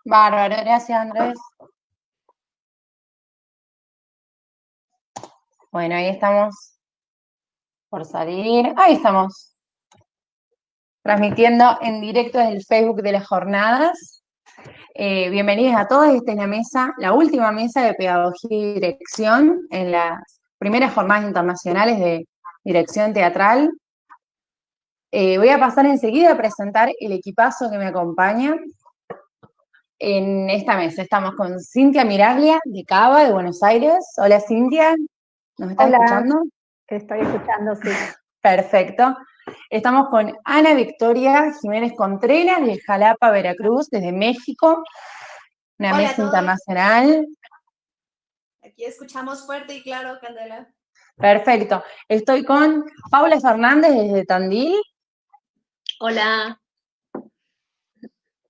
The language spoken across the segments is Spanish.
Bárbaro, gracias Andrés. Bueno, ahí estamos por salir. Ahí estamos, transmitiendo en directo desde el Facebook de las jornadas. Bienvenidos a todos. Esta es la mesa, la última mesa de pedagogía y dirección en las primeras jornadas internacionales de dirección teatral. Voy a pasar enseguida a presentar el equipazo que me acompaña en esta mesa. Estamos con Cintia Miraglia, de Cava, de Buenos Aires. Hola Cintia, ¿nos estás escuchando? Te estoy escuchando, sí. Perfecto. Estamos con Ana Victoria Jiménez Contreras, de Jalapa, Veracruz, desde México. Una mesa internacional. Aquí escuchamos fuerte y claro, Candela. Perfecto. Estoy con Paula Fernández, desde Tandil. Hola.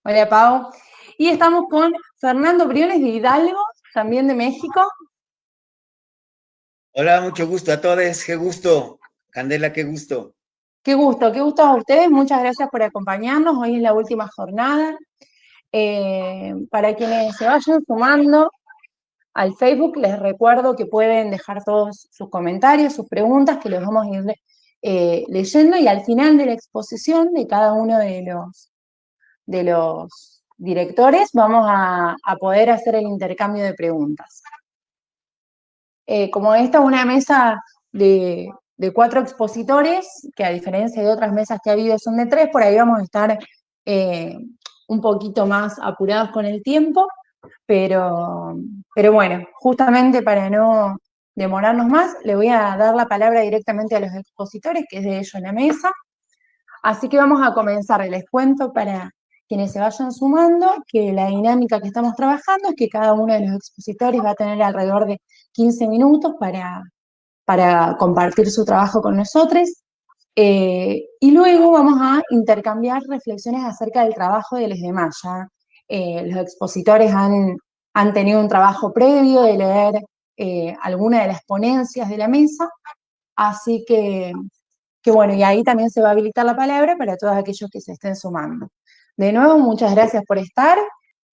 Hola, Pau. Y estamos con Fernando Briones, de Hidalgo, también de México. Hola, mucho gusto a todos. Qué gusto. Candela, qué gusto. Qué gusto a ustedes. Muchas gracias por acompañarnos. Hoy es la última jornada. Para quienes se vayan sumando al Facebook, les recuerdo que pueden dejar todos sus comentarios, sus preguntas, que los vamos a ir leyendo, y al final de la exposición de cada uno de los directores vamos a poder hacer el intercambio de preguntas. Como esta es una mesa de 4 expositores, que a diferencia de otras mesas que ha habido son de 3, por ahí vamos a estar un poquito más apurados con el tiempo, pero bueno, justamente para no demorarnos más, le voy a dar la palabra directamente a los expositores, que es de ellos la mesa. Así que vamos a comenzar. Les cuento para quienes se vayan sumando que la dinámica que estamos trabajando es que cada uno de los expositores va a tener alrededor de 15 minutos para compartir su trabajo con nosotros. Y luego vamos a intercambiar reflexiones acerca del trabajo de los demás. Ya los expositores han tenido un trabajo previo de leer alguna de las ponencias de la mesa, así que bueno, y ahí también se va a habilitar la palabra para todos aquellos que se estén sumando. De nuevo, muchas gracias por estar,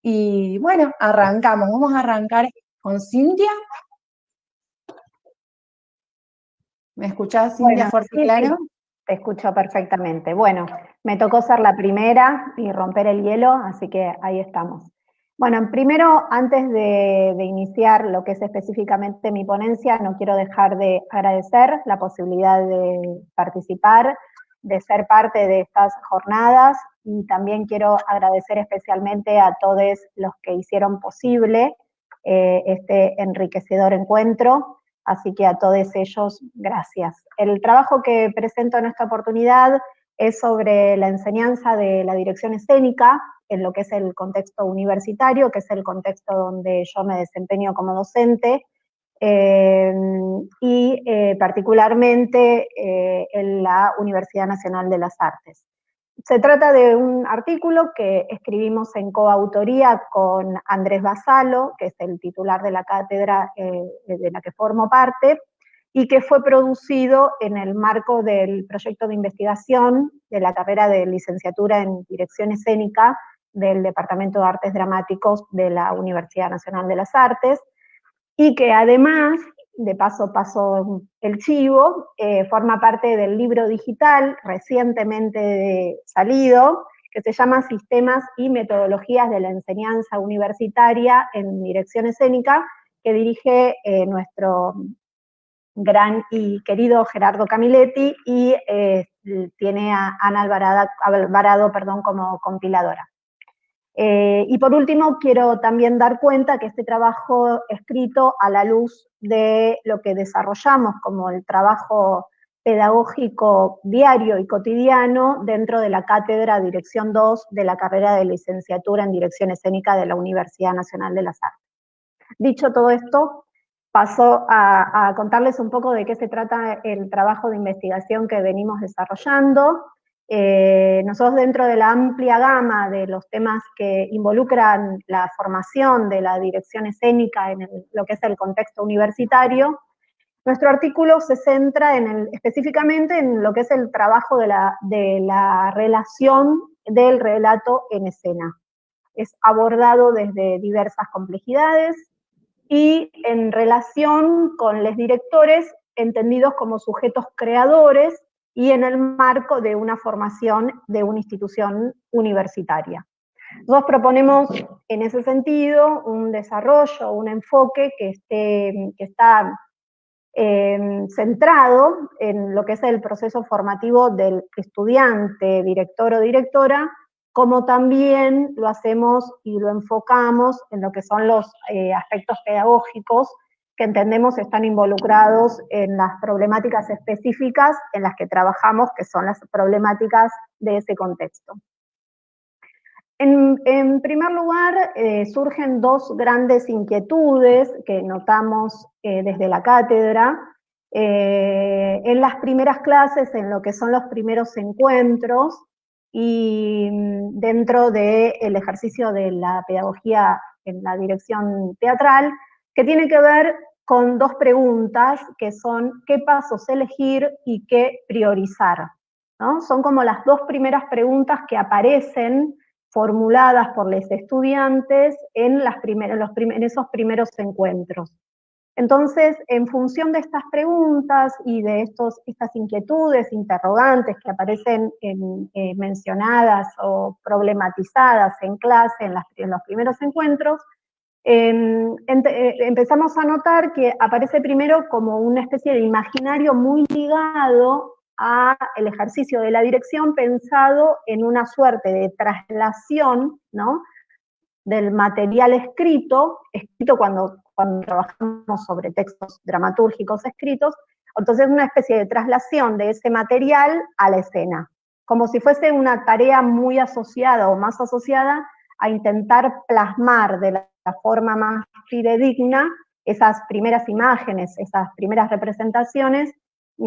y bueno, arrancamos. Vamos a arrancar con Cintia. ¿Me escuchás, Cintia, fuerte y claro? Sí, te escucho perfectamente. Bueno, me tocó ser la primera y romper el hielo, así que ahí estamos. Bueno, primero, antes de iniciar lo que es específicamente mi ponencia, no quiero dejar de agradecer la posibilidad de participar, de ser parte de estas jornadas, y también quiero agradecer especialmente a todos los que hicieron posible este enriquecedor encuentro. Así que a todos ellos, gracias. El trabajo que presento en esta oportunidad es sobre la enseñanza de la dirección escénica en lo que es el contexto universitario, que es el contexto donde yo me desempeño como docente, y particularmente en la Universidad Nacional de las Artes. Se trata de un artículo que escribimos en coautoría con Andrés Basalo, que es el titular de la cátedra de la que formo parte, y que fue producido en el marco del proyecto de investigación de la carrera de licenciatura en Dirección Escénica del Departamento de Artes Dramáticos de la Universidad Nacional de las Artes, y que además, de paso el chivo, forma parte del libro digital recientemente salido, que se llama Sistemas y Metodologías de la Enseñanza Universitaria en Dirección Escénica, que dirige nuestro gran y querido Gerardo Camilletti, y tiene a Ana Alvarado como compiladora. Y por último, quiero también dar cuenta que este trabajo escrito a la luz de lo que desarrollamos como el trabajo pedagógico diario y cotidiano dentro de la cátedra Dirección 2 de la carrera de licenciatura en Dirección Escénica de la Universidad Nacional de las Artes. Dicho todo esto, paso a contarles un poco de qué se trata el trabajo de investigación que venimos desarrollando. Nosotros, dentro de la amplia gama de los temas que involucran la formación de la dirección escénica en lo que es el contexto universitario, nuestro artículo se centra específicamente en lo que es el trabajo de la relación del relato en escena. es abordado desde diversas complejidades y en relación con los directores entendidos como sujetos creadores y en el marco de una formación de una institución universitaria. Nosotros proponemos en ese sentido un desarrollo, un enfoque que está centrado en lo que es el proceso formativo del estudiante, director o directora, como también lo hacemos y lo enfocamos en lo que son los aspectos pedagógicos que entendemos están involucrados en las problemáticas específicas en las que trabajamos, que son las problemáticas de ese contexto. En primer lugar, surgen dos grandes inquietudes que notamos desde la cátedra. En las primeras clases, en lo que son los primeros encuentros, y dentro del ejercicio de la pedagogía en la dirección teatral, que tiene que ver con dos preguntas, que son qué pasos elegir y qué priorizar, ¿no? Son como las dos primeras preguntas que aparecen formuladas por los estudiantes en esos primeros encuentros. Entonces, en función de estas preguntas y de estas inquietudes, interrogantes que aparecen mencionadas o problematizadas en clase en los primeros encuentros, empezamos a notar que aparece primero como una especie de imaginario muy ligado al ejercicio de la dirección pensado en una suerte de traslación, ¿no?, del material escrito cuando trabajamos sobre textos dramatúrgicos escritos, entonces una especie de traslación de ese material a la escena, como si fuese una tarea muy asociada o más asociada a intentar plasmar de la forma más fidedigna esas primeras imágenes, esas primeras representaciones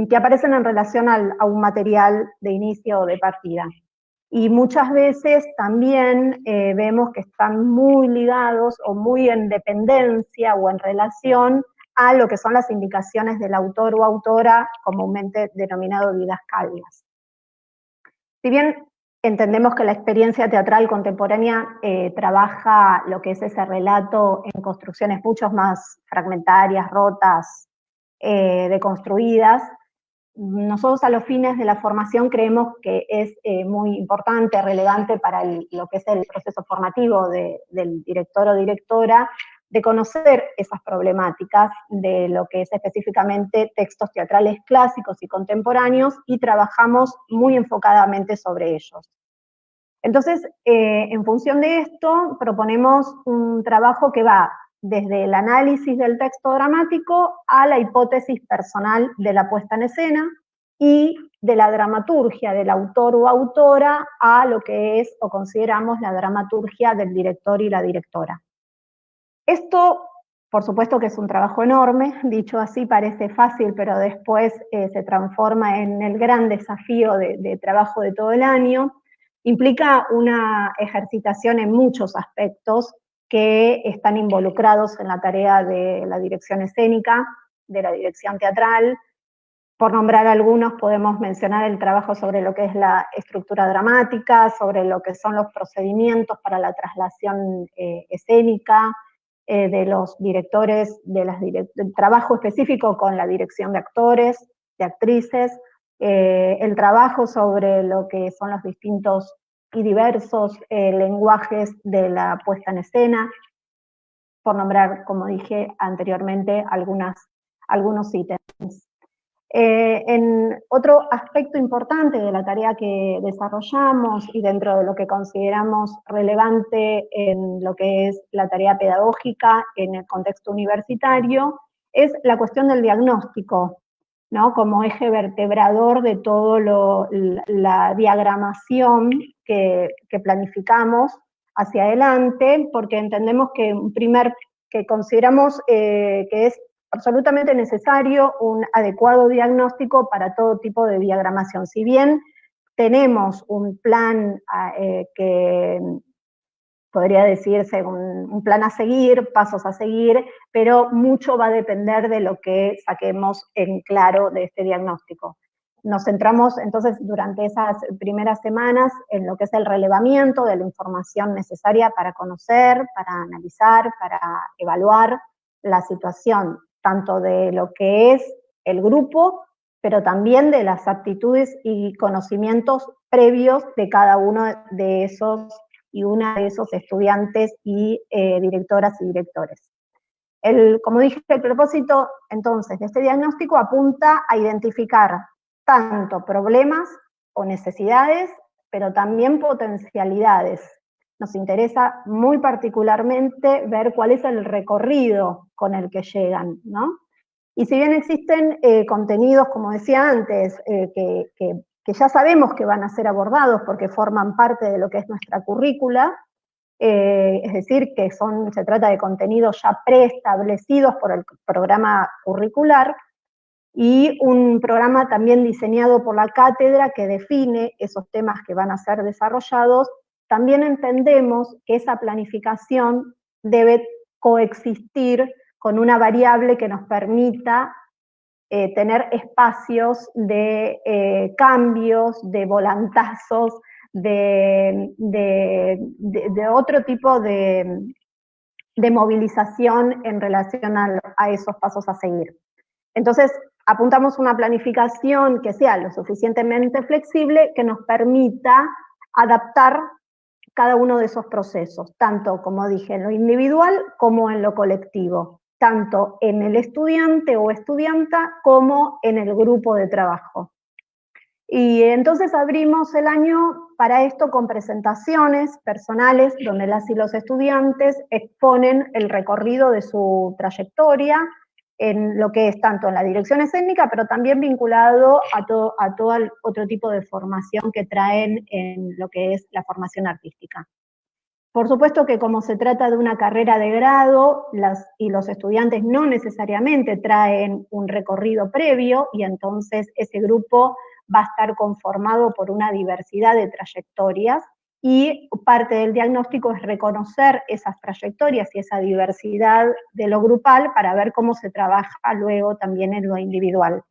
que aparecen en relación a un material de inicio o de partida. Y muchas veces también vemos que están muy ligados o muy en dependencia o en relación a lo que son las indicaciones del autor o autora, comúnmente denominado didascalias. Si bien entendemos que la experiencia teatral contemporánea trabaja lo que es ese relato en construcciones mucho más fragmentarias, rotas, deconstruidas, nosotros a los fines de la formación creemos que es muy importante, relevante para lo que es el proceso formativo del director o directora, de conocer esas problemáticas de lo que es específicamente textos teatrales clásicos y contemporáneos, y trabajamos muy enfocadamente sobre ellos. Entonces, en función de esto, proponemos un trabajo que va desde el análisis del texto dramático a la hipótesis personal de la puesta en escena, y de la dramaturgia del autor o autora a lo que es o consideramos la dramaturgia del director y la directora. Esto, por supuesto que es un trabajo enorme, dicho así parece fácil, pero después se transforma en el gran desafío de trabajo de todo el año. Implica una ejercitación en muchos aspectos que están involucrados en la tarea de la dirección escénica, de la dirección teatral. Por nombrar algunos, podemos mencionar el trabajo sobre lo que es la estructura dramática, sobre lo que son los procedimientos para la traslación escénica, de los directores, del trabajo específico con la dirección de actores, de actrices, el trabajo sobre lo que son los distintos y diversos lenguajes de la puesta en escena, por nombrar, como dije anteriormente, algunos ítems. En otro aspecto importante de la tarea que desarrollamos y dentro de lo que consideramos relevante en lo que es la tarea pedagógica en el contexto universitario es la cuestión del diagnóstico, ¿no?, como eje vertebrador de todo la diagramación que planificamos hacia adelante, porque entendemos que consideramos que es absolutamente necesario un adecuado diagnóstico para todo tipo de diagramación. Si bien tenemos un plan que podría decirse un plan a seguir, pasos a seguir, pero mucho va a depender de lo que saquemos en claro de este diagnóstico. nos centramos entonces durante esas primeras semanas en lo que es el relevamiento de la información necesaria para conocer, para analizar, para evaluar la situación, tanto de lo que es el grupo, pero también de las aptitudes y conocimientos previos de cada uno de esos y una de esos estudiantes y directoras y directores. Como dije, el propósito entonces de este diagnóstico apunta a identificar tanto problemas o necesidades, pero también potencialidades. Nos interesa muy particularmente ver cuál es el recorrido con el que llegan, ¿no? Y si bien existen contenidos, como decía antes, que ya sabemos que van a ser abordados porque forman parte de lo que es nuestra currícula, es decir, que se trata de contenidos ya preestablecidos por el programa curricular, y un programa también diseñado por la cátedra que define esos temas que van a ser desarrollados. También entendemos que esa planificación debe coexistir con una variable que nos permita tener espacios de cambios, de volantazos, de otro tipo de movilización en relación a esos pasos a seguir. Entonces, apuntamos una planificación que sea lo suficientemente flexible que nos permita adaptar cada uno de esos procesos, tanto, como dije, en lo individual como en lo colectivo, tanto en el estudiante o estudianta como en el grupo de trabajo. Y entonces abrimos el año para esto con presentaciones personales donde las y los estudiantes exponen el recorrido de su trayectoria en lo que es tanto en la dirección escénica, pero también vinculado a todo el otro tipo de formación que traen en lo que es la formación artística. Por supuesto que como se trata de una carrera de grado, los estudiantes no necesariamente traen un recorrido previo, y entonces ese grupo va a estar conformado por una diversidad de trayectorias, y parte del diagnóstico es reconocer esas trayectorias y esa diversidad de lo grupal para ver cómo se trabaja luego también en lo individual.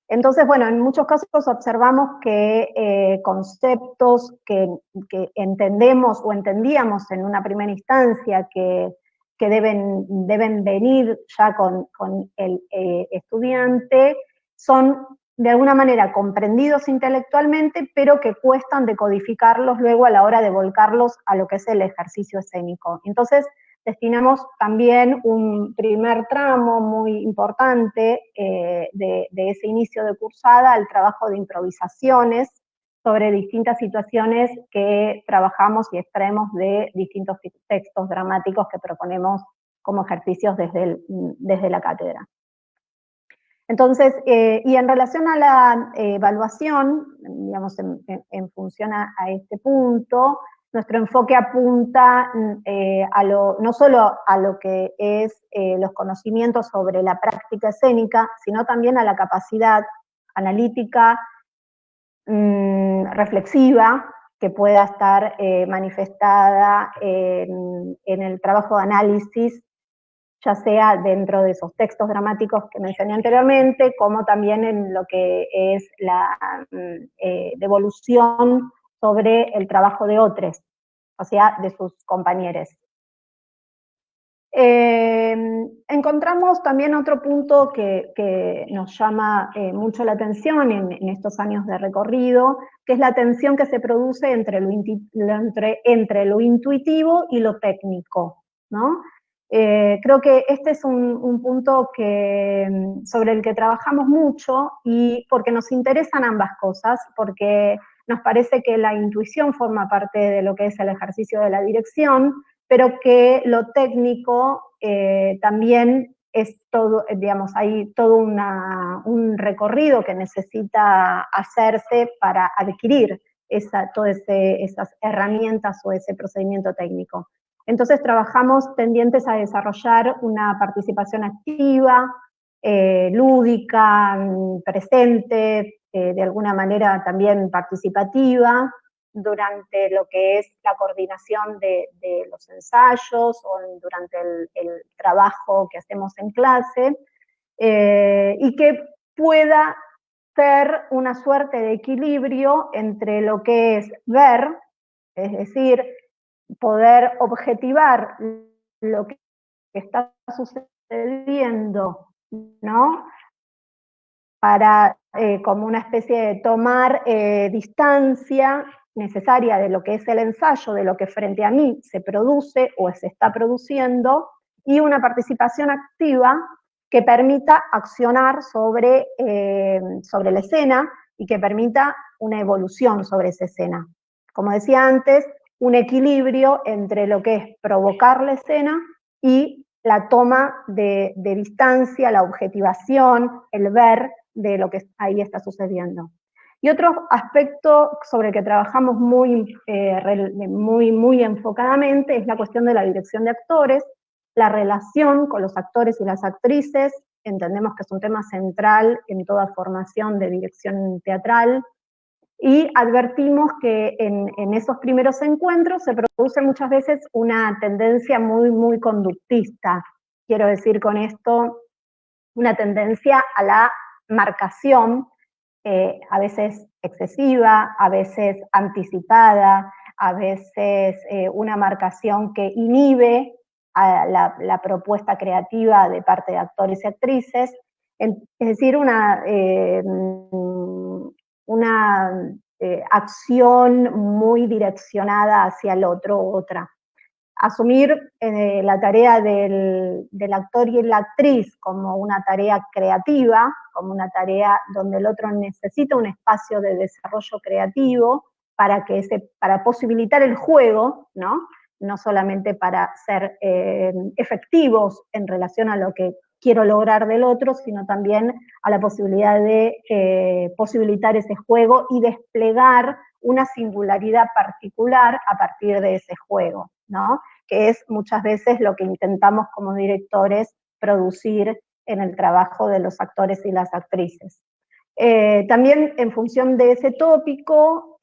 Entonces, bueno, en muchos casos observamos que conceptos que entendemos o entendíamos en una primera instancia que deben venir ya con el estudiante, son de alguna manera comprendidos intelectualmente, pero que cuestan decodificarlos luego a la hora de volcarlos a lo que es el ejercicio escénico. Entonces, destinamos también un primer tramo muy importante de ese inicio de cursada al trabajo de improvisaciones sobre distintas situaciones que trabajamos y extraemos de distintos textos dramáticos que proponemos como ejercicios desde la cátedra. Entonces, y en relación a la evaluación, digamos, en función a este punto, nuestro enfoque apunta no solo a lo que es los conocimientos sobre la práctica escénica, sino también a la capacidad analítica, reflexiva, que pueda estar manifestada en el trabajo de análisis, ya sea dentro de esos textos dramáticos que mencioné anteriormente, como también en lo que es la devolución sobre el trabajo de otros, o sea, de sus compañeros. Encontramos también otro punto que nos llama mucho la atención en estos años de recorrido, que es la tensión que se produce entre lo intuitivo y lo técnico, ¿no? Creo que este es un punto sobre el que trabajamos mucho, y porque nos interesan ambas cosas, porque nos parece que la intuición forma parte de lo que es el ejercicio de la dirección, pero que lo técnico también es todo, digamos, hay todo un recorrido que necesita hacerse para adquirir todas esas herramientas o ese procedimiento técnico. Entonces trabajamos tendientes a desarrollar una participación activa, lúdica, presente, de alguna manera también participativa, durante lo que es la coordinación de los ensayos o durante el trabajo que hacemos en clase, y que pueda ser una suerte de equilibrio entre lo que es ver, es decir, poder objetivar lo que está sucediendo, ¿no? Para como una especie de tomar distancia necesaria de lo que es el ensayo, de lo que frente a mí se produce o se está produciendo, y una participación activa que permita accionar sobre la escena y que permita una evolución sobre esa escena. Como decía antes, un equilibrio entre lo que es provocar la escena y la toma de distancia, la objetivación, el ver de lo que ahí está sucediendo. Y otro aspecto sobre el que trabajamos muy enfocadamente es la cuestión de la dirección de actores, la relación con los actores y las actrices. Entendemos que es un tema central en toda formación de dirección teatral, y advertimos que en esos primeros encuentros se produce muchas veces una tendencia muy conductista. Quiero decir con esto una tendencia a la marcación, a veces excesiva, a veces anticipada, a veces una marcación que inhibe a la propuesta creativa de parte de actores y actrices, es decir, una acción muy direccionada hacia el otro u otra. Asumir la tarea del actor y la actriz como una tarea creativa, como una tarea donde el otro necesita un espacio de desarrollo creativo para posibilitar el juego, ¿no? No solamente para ser efectivos en relación a lo que quiero lograr del otro, sino también a la posibilidad de posibilitar ese juego y desplegar una singularidad particular a partir de ese juego, ¿no? Que es muchas veces lo que intentamos como directores producir en el trabajo de los actores y las actrices. También en función de ese tópico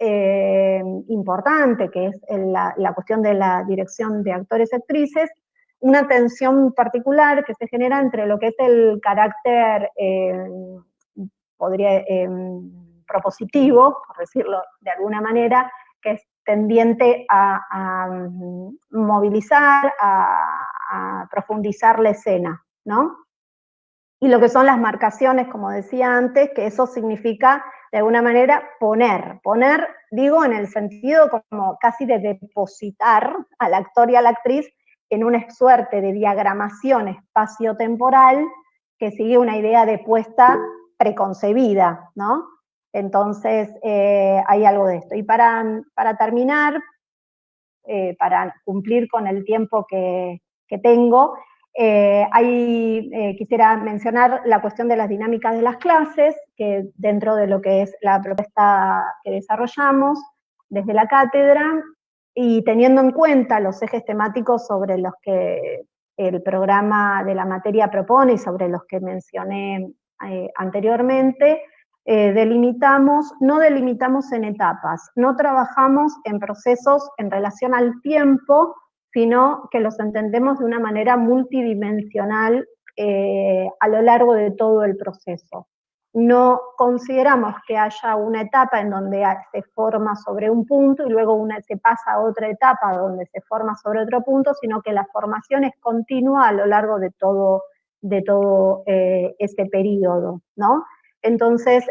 importante, que es la cuestión de la dirección de actores y actrices, una tensión particular que se genera entre lo que es el carácter, propositivo, por decirlo de alguna manera, que es tendiente a movilizar, a profundizar la escena, ¿no? Y lo que son las marcaciones, como decía antes, que eso significa, de alguna manera, poner, digo, en el sentido como casi de depositar al actor y a la actriz en una suerte de diagramación espacio-temporal que sigue una idea de puesta preconcebida, ¿no? Entonces, hay algo de esto. Y para terminar, para cumplir con el tiempo que tengo, quisiera mencionar la cuestión de las dinámicas de las clases, que dentro de lo que es la propuesta que desarrollamos desde la cátedra, y teniendo en cuenta los ejes temáticos sobre los que el programa de la materia propone y sobre los que mencioné anteriormente, no delimitamos en etapas, no trabajamos en procesos en relación al tiempo, sino que los entendemos de una manera multidimensional a lo largo de todo el proceso. No consideramos que haya una etapa en donde se forma sobre un punto y luego se pasa a otra etapa donde se forma sobre otro punto, sino que la formación es continua a lo largo de todo ese periodo, ¿no? Entonces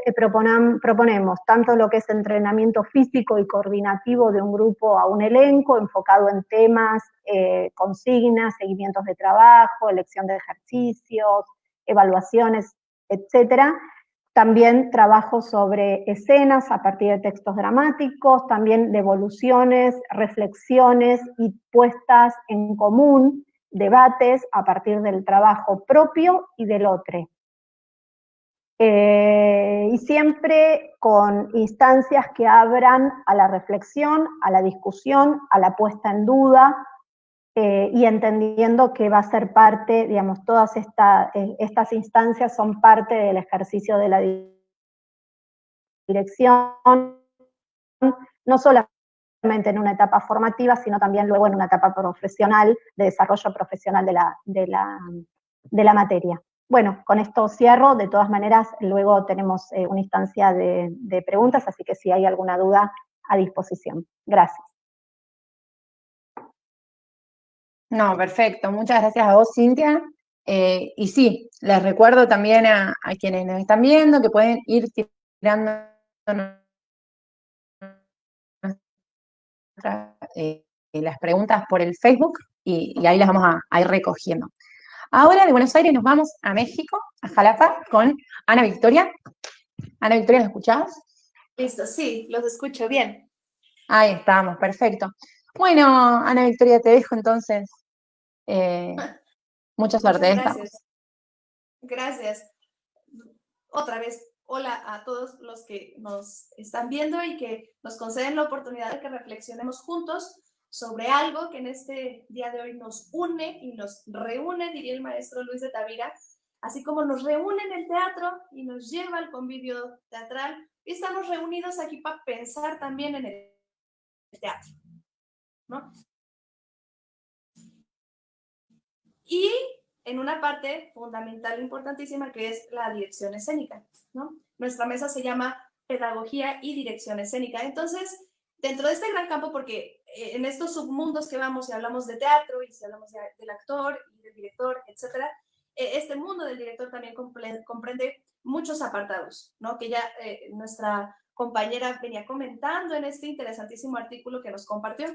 proponemos tanto lo que es entrenamiento físico y coordinativo de un grupo a un elenco, enfocado en temas, consignas, seguimientos de trabajo, elección de ejercicios, evaluaciones, etcétera. También trabajo sobre escenas a partir de textos dramáticos, también devoluciones, reflexiones y puestas en común, debates a partir del trabajo propio y del otro. Y siempre con instancias que abran a la reflexión, a la discusión, a la puesta en duda, y entendiendo que va a ser parte, digamos, todas estas instancias son parte del ejercicio de la dirección, no solamente en una etapa formativa, sino también luego en una etapa profesional, de desarrollo profesional de la materia. Bueno, con esto cierro. De todas maneras, luego tenemos una instancia de preguntas, así que si hay alguna duda, a disposición. Gracias. No, perfecto. Muchas gracias a vos, Cintia. Y sí, les recuerdo también a quienes nos están viendo que pueden ir tirando las preguntas por el Facebook y ahí las vamos a ir recogiendo. Ahora de Buenos Aires nos vamos a México, a Jalapa, con Ana Victoria. Ana Victoria, ¿me escuchás? Listo, sí, los escucho bien. Ahí estamos, perfecto. Bueno, Ana Victoria, te dejo entonces. Mucha suerte, Muchas ahí estamos. gracias. Gracias. Otra vez, hola a todos los que nos están viendo y que nos conceden la oportunidad de que reflexionemos juntos sobre algo que en este día de hoy nos une y nos reúne, diría el maestro Luis de Tavira, así como nos reúne en el teatro y nos lleva al convivio teatral. Y estamos reunidos aquí para pensar también en el teatro, ¿no? Y en una parte fundamental, importantísima, que es la dirección escénica, ¿no? Nuestra mesa se llama Pedagogía y Dirección Escénica. Entonces, dentro de este gran campo, porque en estos submundos que vamos y hablamos de teatro, y si hablamos del actor y del director, etcétera, este mundo del director también comprende muchos apartados, ¿no? Que ya nuestra compañera venía comentando en este interesantísimo artículo que nos compartió.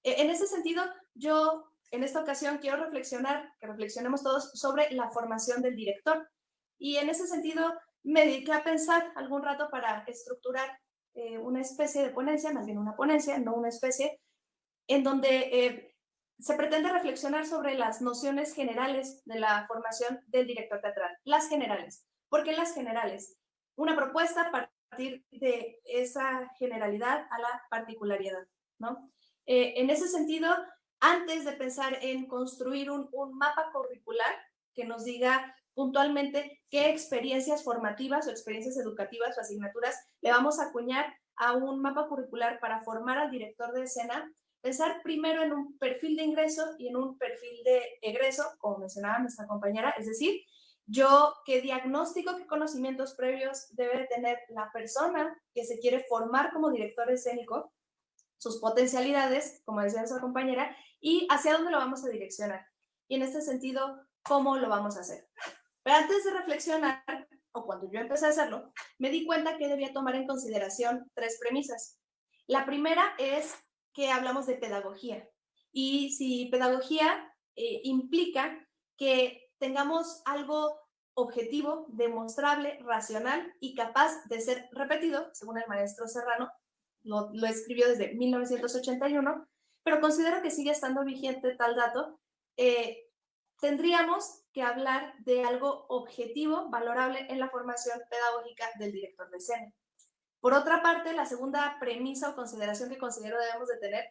En ese sentido, yo en esta ocasión quiero reflexionar, que reflexionemos todos sobre la formación del director. Y en ese sentido me dediqué a pensar algún rato para estructurar una especie de ponencia, más bien una ponencia, no una especie, en donde se pretende reflexionar sobre las nociones generales de la formación del director teatral. Las generales. ¿Por qué las generales? Una propuesta a partir de esa generalidad a la particularidad, ¿no? En ese sentido, antes de pensar en construir un mapa curricular que nos diga puntualmente qué experiencias formativas o experiencias educativas o asignaturas le vamos a acuñar a un mapa curricular para formar al director de escena, pensar primero en un perfil de ingreso y en un perfil de egreso, como mencionaba nuestra compañera, es decir, yo qué diagnóstico, qué conocimientos previos debe tener la persona que se quiere formar como director escénico, sus potencialidades, como decía nuestra compañera, y hacia dónde lo vamos a direccionar. Y en este sentido, ¿cómo lo vamos a hacer? Pero antes de reflexionar, o cuando yo empecé a hacerlo, me di cuenta que debía tomar en consideración 3 premisas. La primera es que hablamos de pedagogía. Y si pedagogía implica que tengamos algo objetivo, demostrable, racional y capaz de ser repetido, según el maestro Serrano, lo escribió desde 1981, pero considero que sigue estando vigente tal dato, tendríamos que hablar de algo objetivo, valorable en la formación pedagógica del director de escena. Por otra parte, la segunda premisa o consideración que considero debemos de tener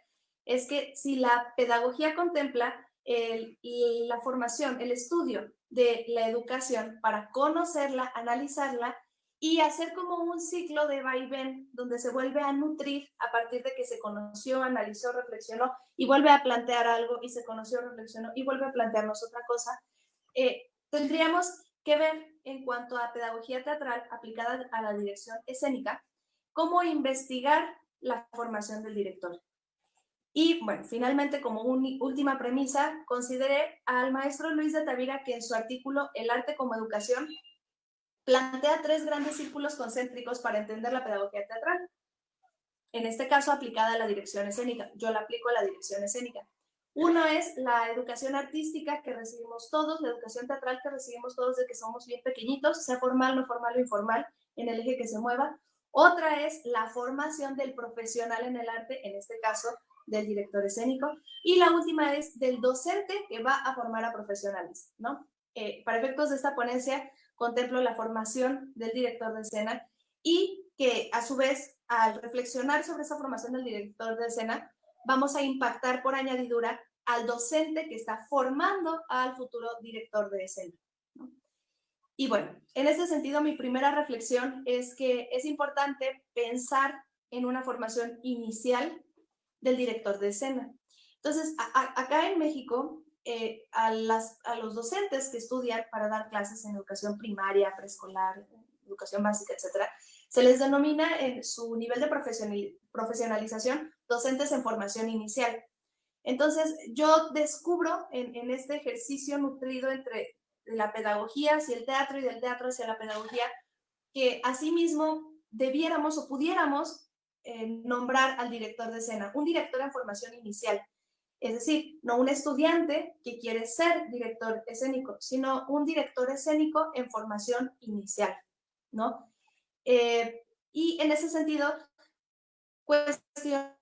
es que si la pedagogía contempla la formación, el estudio de la educación para conocerla, analizarla y hacer como un ciclo de vaivén donde se vuelve a nutrir a partir de que se conoció, analizó, reflexionó y vuelve a plantear algo y se conoció, reflexionó y vuelve a plantearnos otra cosa, tendríamos que ver en cuanto a pedagogía teatral aplicada a la dirección escénica, cómo investigar la formación del director. Y bueno, finalmente, como última premisa, consideré al maestro Luis de Tavira que en su artículo El arte como educación plantea 3 grandes círculos concéntricos para entender la pedagogía teatral. En este caso, aplicada a la dirección escénica. Yo la aplico a la dirección escénica. Uno es la educación artística que recibimos todos, la educación teatral que recibimos todos desde que somos bien pequeñitos, sea formal, no formal o informal, en el eje que se mueva. Otra es la formación del profesional en el arte, en este caso del director escénico. Y la última es del docente que va a formar a profesionales, ¿no? Para efectos de esta ponencia, contemplo la formación del director de escena y que a su vez, al reflexionar sobre esa formación del director de escena, vamos a impactar por añadidura al docente que está formando al futuro director de escena, ¿no? Y bueno, en ese sentido, mi primera reflexión es que es importante pensar en una formación inicial del director de escena. Entonces, acá en México, a los docentes que estudian para dar clases en educación primaria, preescolar, educación básica, etcétera, se les denomina en su nivel de profesionalización docentes en formación inicial. Entonces, yo descubro en este ejercicio nutrido entre la pedagogía hacia el teatro y del teatro hacia la pedagogía, que asimismo debiéramos o pudiéramos nombrar al director de escena, un director en formación inicial. Es decir, no un estudiante que quiere ser director escénico, sino un director escénico en formación inicial, ¿no? Y en ese sentido, cuestionar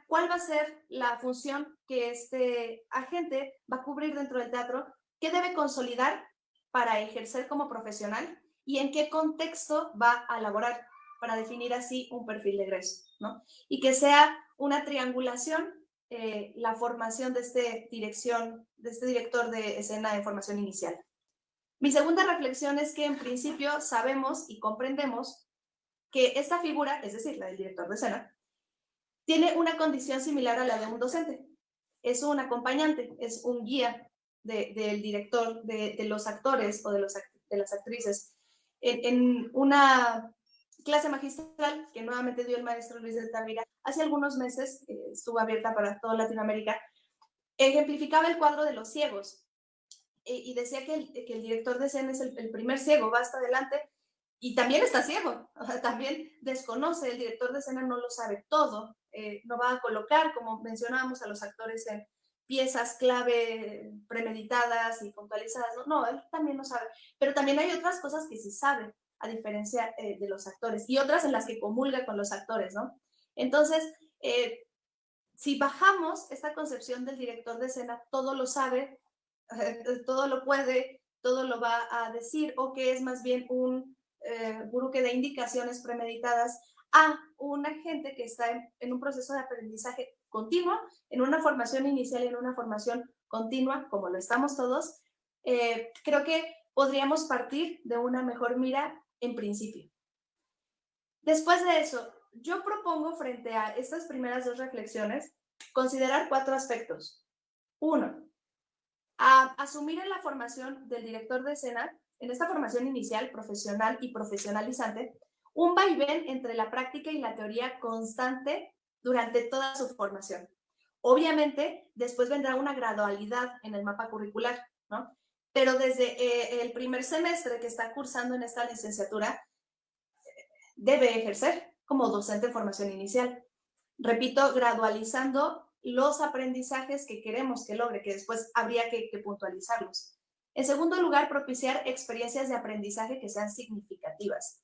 cuál va a ser la función que este agente va a cubrir dentro del teatro, qué debe consolidar para ejercer como profesional y en qué contexto va a laborar para definir así un perfil de egreso, ¿no? Y que sea una triangulación la formación de este director de escena de formación inicial. Mi segunda reflexión es que en principio sabemos y comprendemos que esta figura, es decir, la del director de escena, tiene una condición similar a la de un docente. Es un acompañante, es un guía del director, de los actores o de las actrices. En una clase magistral que nuevamente dio el maestro Luis de Tavira hace algunos meses, estuvo abierta para toda Latinoamérica, ejemplificaba el cuadro de los ciegos y decía que el director de escena es el primer ciego, va hasta adelante y también está ciego, o sea, también desconoce, el director de escena no lo sabe todo, no va a colocar, como mencionábamos, a los actores en piezas clave premeditadas y puntualizadas, no, él también lo sabe, pero también hay otras cosas que sí sabe, a diferencia de los actores, y otras en las que comulga con los actores, ¿no? Entonces, si bajamos esta concepción del director de escena, todo lo sabe, todo lo puede, todo lo va a decir, o que es más bien un buruque de indicaciones premeditadas a un agente que está en un proceso de aprendizaje continuo, en una formación inicial y en una formación continua, como lo estamos todos, creo que podríamos partir de una mejor mira en principio. Después de eso, yo propongo frente a estas primeras dos reflexiones considerar 4 aspectos. 1, a asumir en la formación del director de escena, en esta formación inicial, profesional y profesionalizante, un vaivén entre la práctica y la teoría constante durante toda su formación. Obviamente, después vendrá una gradualidad en el mapa curricular, ¿no? Pero desde el primer semestre que está cursando en esta licenciatura, debe ejercer como docente en formación inicial. Repito, gradualizando los aprendizajes que queremos que logre, que después habría que puntualizarlos. En segundo lugar, propiciar experiencias de aprendizaje que sean significativas.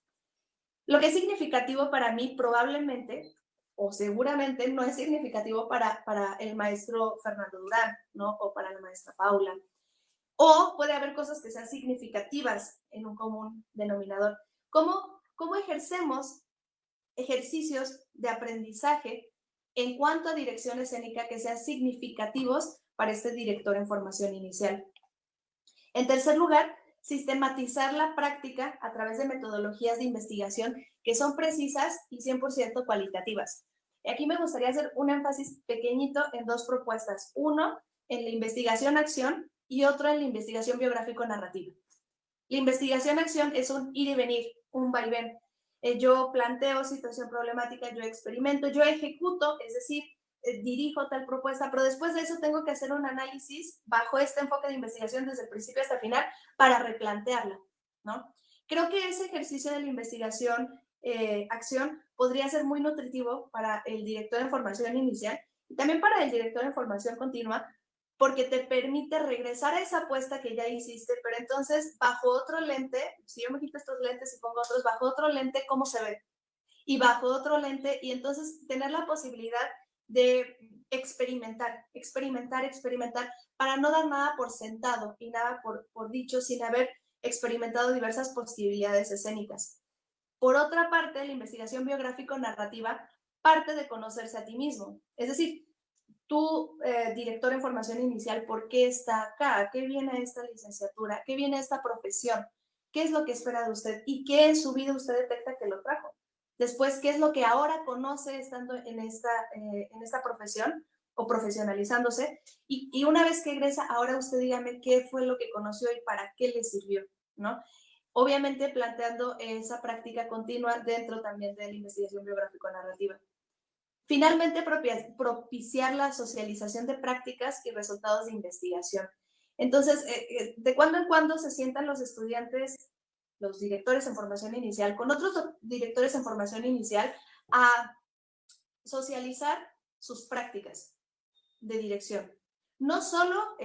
Lo que es significativo para mí probablemente o seguramente no es significativo para el maestro Fernando Durán, ¿no? O para la maestra Paula. O puede haber cosas que sean significativas en un común denominador. ¿Cómo ejercemos ejercicios de aprendizaje en cuanto a dirección escénica que sean significativos para este director en formación inicial? En tercer lugar, sistematizar la práctica a través de metodologías de investigación que son precisas y 100% cualitativas. Y aquí me gustaría hacer un énfasis pequeñito en 2 propuestas. Uno, en la investigación-acción y otro en la investigación biográfico-narrativa. La investigación-acción es un ir y venir, un vaivén. Yo planteo situación problemática, yo experimento, yo ejecuto, es decir, dirijo tal propuesta, pero después de eso tengo que hacer un análisis bajo este enfoque de investigación desde el principio hasta el final para replantearla, ¿no? Creo que ese ejercicio de la investigación, acción, podría ser muy nutritivo para el director en formación inicial y también para el director en formación continua, porque te permite regresar a esa apuesta que ya hiciste, pero entonces bajo otro lente, si yo me quito estos lentes y pongo otros, bajo otro lente, ¿cómo se ve? Y bajo otro lente, y entonces tener la posibilidad de experimentar, para no dar nada por sentado y nada por dicho sin haber experimentado diversas posibilidades escénicas. Por otra parte, la investigación biográfico-narrativa parte de conocerse a ti mismo, es decir, tú, director en formación inicial, ¿por qué está acá? ¿A qué viene esta licenciatura? ¿Qué viene esta profesión? ¿Qué es lo que espera de usted? ¿Y qué en su vida usted detecta que lo trajo? Después, ¿qué es lo que ahora conoce estando en esta profesión? o profesionalizándose, y una vez que egresa, ahora usted dígame qué fue lo que conoció y para qué le sirvió, ¿no? Obviamente planteando esa práctica continua dentro también de la investigación biográfico-narrativa. Finalmente, propiciar la socialización de prácticas y resultados de investigación. Entonces, de cuando en cuando se sientan los estudiantes, los directores en formación inicial, con otros directores en formación inicial, a socializar sus prácticas de dirección. No solo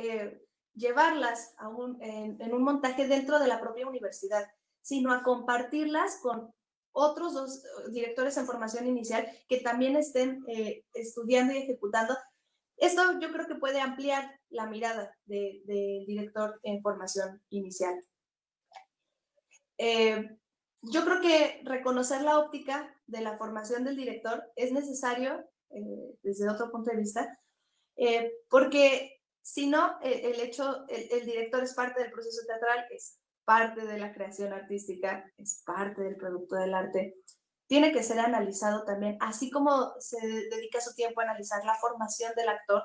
llevarlas en un montaje dentro de la propia universidad, sino a compartirlas con otros dos directores en formación inicial que también estén estudiando y ejecutando. Esto yo creo que puede ampliar la mirada del director en formación inicial. Yo creo que reconocer la óptica de la formación del director es necesario desde otro punto de vista, porque si no, el director es parte del proceso teatral, es parte de la creación artística, es parte del producto del arte. Tiene que ser analizado también, así como se dedica su tiempo a analizar la formación del actor,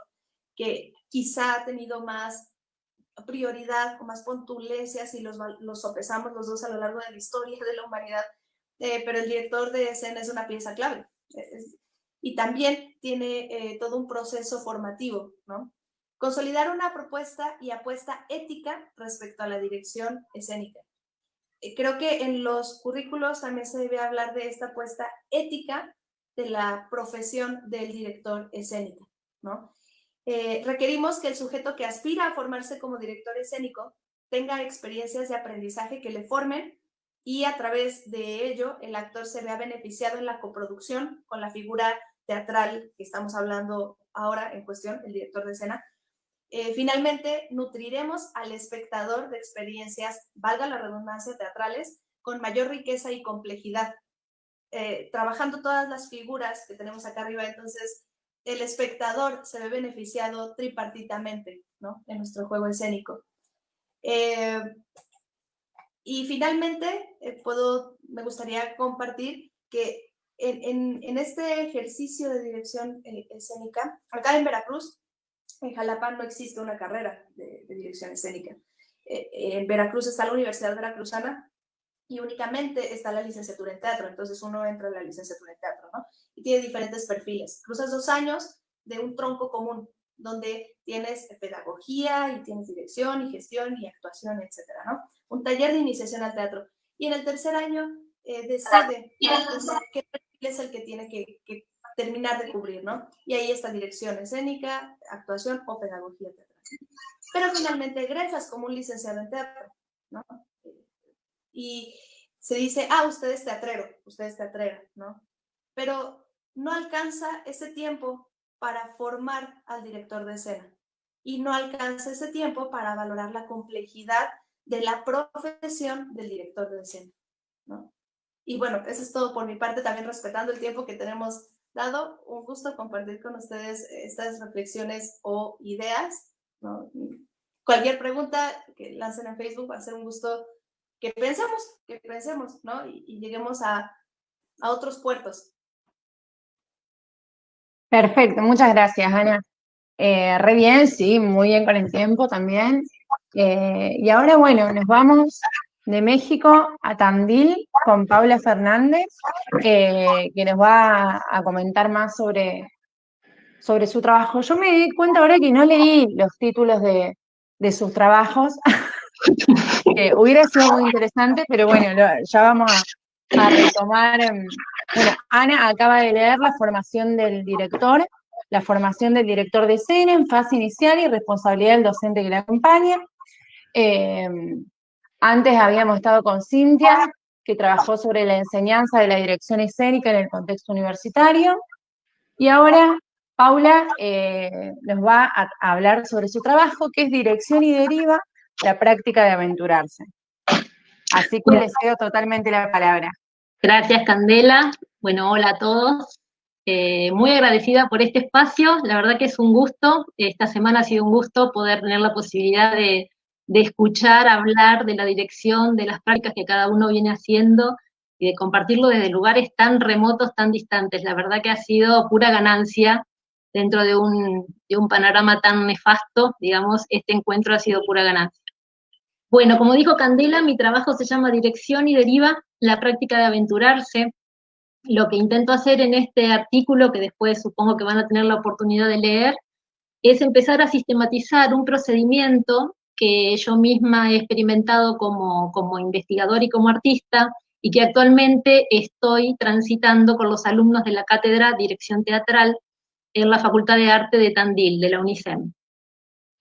que quizá ha tenido más prioridad o más pontulencia si los sopesamos los dos a lo largo de la historia de la humanidad, pero el director de escena es una pieza clave. Y también tiene todo un proceso formativo, ¿no? Consolidar una propuesta y apuesta ética respecto a la dirección escénica. Creo que en los currículos también se debe hablar de esta apuesta ética de la profesión del director escénico, ¿no? Requerimos que el sujeto que aspira a formarse como director escénico tenga experiencias de aprendizaje que le formen y a través de ello el actor se vea beneficiado en la coproducción con la figura teatral que estamos hablando ahora en cuestión, el director de escena. Finalmente, nutriremos al espectador de experiencias, valga la redundancia, teatrales, con mayor riqueza y complejidad, trabajando todas las figuras que tenemos acá arriba. Entonces, el espectador se ve beneficiado tripartitamente, ¿no?, en nuestro juego escénico. Y finalmente, me gustaría compartir que en este ejercicio de dirección escénica, acá en Veracruz, en Jalapa no existe una carrera de dirección escénica. En Veracruz está la Universidad Veracruzana y únicamente está la licenciatura en teatro. Entonces uno entra a la licenciatura en teatro, ¿no? Y tiene diferentes perfiles. Cruzas 2 años de un tronco común, donde tienes pedagogía y tienes dirección y gestión y actuación, etcétera, ¿no? Un taller de iniciación al teatro. Y en el tercer año decide qué perfil es el que tiene que terminar de cubrir, ¿no? Y ahí está dirección escénica, actuación o pedagogía teatral. Pero finalmente egresas como un licenciado en teatro, ¿no? Y se dice, usted es teatrera, ¿no? Pero no alcanza ese tiempo para formar al director de escena y no alcanza ese tiempo para valorar la complejidad de la profesión del director de escena, ¿no? Y bueno, eso es todo por mi parte, también respetando el tiempo que tenemos dado. Un gusto compartir con ustedes estas reflexiones o ideas, ¿no? Cualquier pregunta que lancen en Facebook va a ser un gusto que pensemos, ¿no? Y lleguemos a otros puertos. Perfecto, muchas gracias, Ana. Re bien, sí, muy bien con el tiempo también. Y ahora, bueno, nos vamos de México a Tandil con Paula Fernández, que nos va a comentar más sobre su trabajo. Yo me di cuenta ahora que no leí los títulos de sus trabajos, que hubiera sido muy interesante, pero bueno, ya vamos a retomar. Bueno, Ana acaba de leer la formación del director de escena en fase inicial y responsabilidad del docente que la acompaña. Antes habíamos estado con Cintia, que trabajó sobre la enseñanza de la dirección escénica en el contexto universitario. Y ahora Paula nos va a hablar sobre su trabajo, que es dirección y deriva, la práctica de aventurarse. Así que les cedo totalmente la palabra. Gracias, Candela. Bueno, hola a todos. Muy agradecida por este espacio. La verdad que es un gusto. Esta semana ha sido un gusto poder tener la posibilidad de escuchar, hablar de la dirección, de las prácticas que cada uno viene haciendo y de compartirlo desde lugares tan remotos, tan distantes. La verdad que ha sido pura ganancia dentro de un panorama tan nefasto, digamos, este encuentro ha sido pura ganancia. Bueno, como dijo Candela, mi trabajo se llama Dirección y Deriva, la práctica de aventurarse. Lo que intento hacer en este artículo, que después supongo que van a tener la oportunidad de leer, es empezar a sistematizar un procedimiento que yo misma he experimentado como investigador y como artista, y que actualmente estoy transitando con los alumnos de la cátedra Dirección Teatral en la Facultad de Arte de Tandil, de la UNICEN.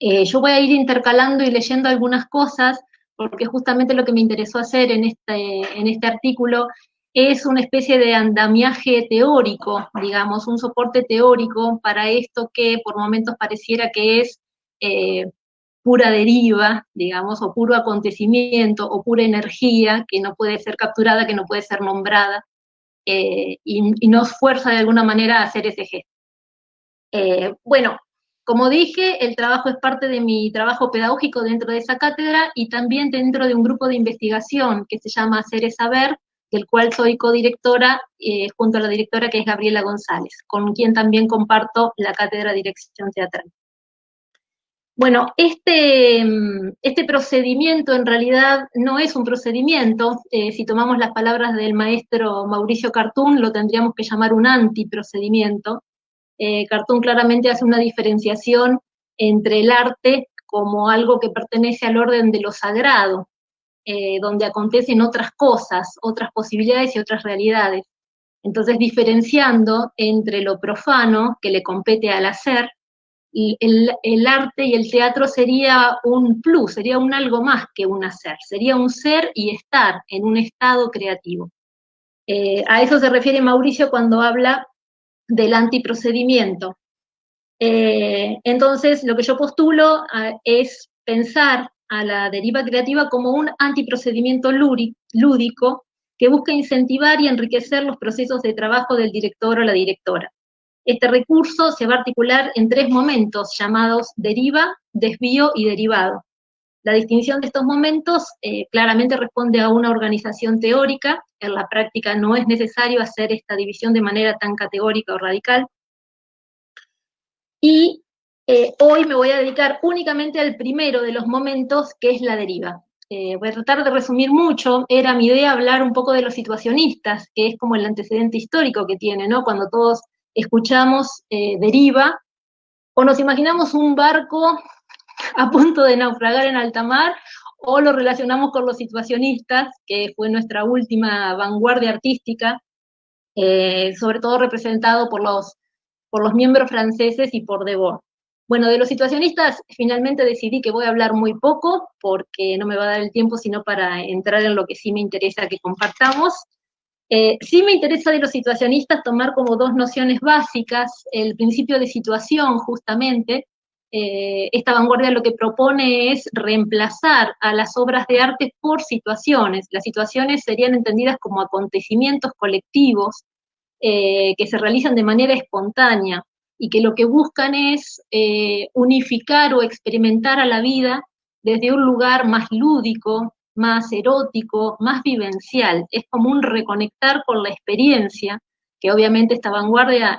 Yo voy a ir intercalando y leyendo algunas cosas, porque justamente lo que me interesó hacer en este artículo es una especie de andamiaje teórico, digamos, un soporte teórico para esto que por momentos pareciera que es pura deriva, digamos, o puro acontecimiento, o pura energía que no puede ser capturada, que no puede ser nombrada, y nos fuerza de alguna manera a hacer ese gesto. Bueno, como dije, el trabajo es parte de mi trabajo pedagógico dentro de esa cátedra y también dentro de un grupo de investigación que se llama Hacer es Saber, del cual soy codirectora junto a la directora que es Gabriela González, con quien también comparto la cátedra de Dirección Teatral. Bueno, este procedimiento en realidad no es un procedimiento. Si tomamos las palabras del maestro Mauricio Cartún, lo tendríamos que llamar un antiprocedimiento. Cartún claramente hace una diferenciación entre el arte como algo que pertenece al orden de lo sagrado, donde acontecen otras cosas, otras posibilidades y otras realidades. Entonces, diferenciando entre lo profano, que le compete al hacer, y el arte y el teatro sería un plus, sería un algo más que un hacer, sería un ser y estar en un estado creativo. A eso se refiere Mauricio cuando habla del antiprocedimiento. Entonces, lo que yo postulo es pensar a la deriva creativa como un antiprocedimiento lúdico que busca incentivar y enriquecer los procesos de trabajo del director o la directora. Este recurso se va a articular en 3 momentos llamados deriva, desvío y derivado. La distinción de estos momentos claramente responde a una organización teórica. En la práctica no es necesario hacer esta división de manera tan categórica o radical. Y hoy me voy a dedicar únicamente al primero de los momentos, que es la deriva. Voy a tratar de resumir mucho. Era mi idea hablar un poco de los situacionistas, que es como el antecedente histórico que tiene, ¿no? Cuando todos escuchamos deriva, o nos imaginamos un barco a punto de naufragar en alta mar, o lo relacionamos con los situacionistas, que fue nuestra última vanguardia artística, sobre todo representado por los miembros franceses y por Debord. Bueno, de los situacionistas finalmente decidí que voy a hablar muy poco, porque no me va a dar el tiempo, sino para entrar en lo que sí me interesa que compartamos. Sí me interesa de los situacionistas tomar como 2 nociones básicas, el principio de situación, justamente. Esta vanguardia lo que propone es reemplazar a las obras de arte por situaciones. Las situaciones serían entendidas como acontecimientos colectivos que se realizan de manera espontánea y que lo que buscan es unificar o experimentar a la vida desde un lugar más lúdico, más erótico, más vivencial. Es como un reconectar con la experiencia, que obviamente esta vanguardia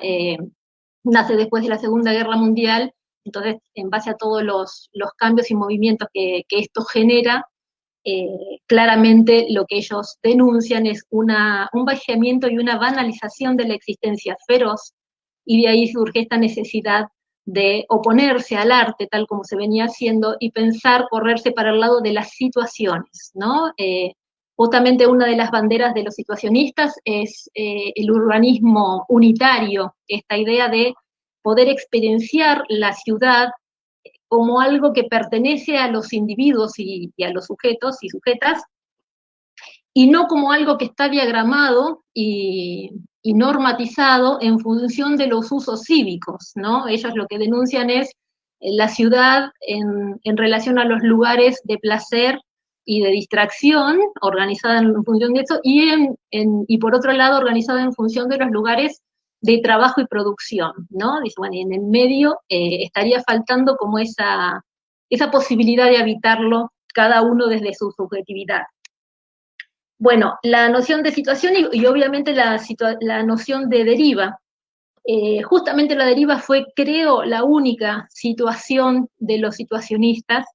nace después de la Segunda Guerra Mundial. Entonces, en base a todos los cambios y movimientos que esto genera, claramente lo que ellos denuncian es un vaciamiento y una banalización de la existencia feroz, y de ahí surge esta necesidad de oponerse al arte tal como se venía haciendo y pensar correrse para el lado de las situaciones, ¿no? Justamente una de las banderas de los situacionistas es el urbanismo unitario, esta idea de poder experienciar la ciudad como algo que pertenece a los individuos y a los sujetos y sujetas, y no como algo que está diagramado y normatizado en función de los usos cívicos, ¿no? Ellos lo que denuncian es la ciudad en relación a los lugares de placer y de distracción, organizada en función de eso, y por otro lado organizada en función de los lugares de trabajo y producción, ¿no? Dice, bueno, y en el medio estaría faltando como esa posibilidad de habitarlo cada uno desde su subjetividad. Bueno, la noción de situación y obviamente la noción de deriva. Justamente la deriva fue, creo, la única situación de los situacionistas,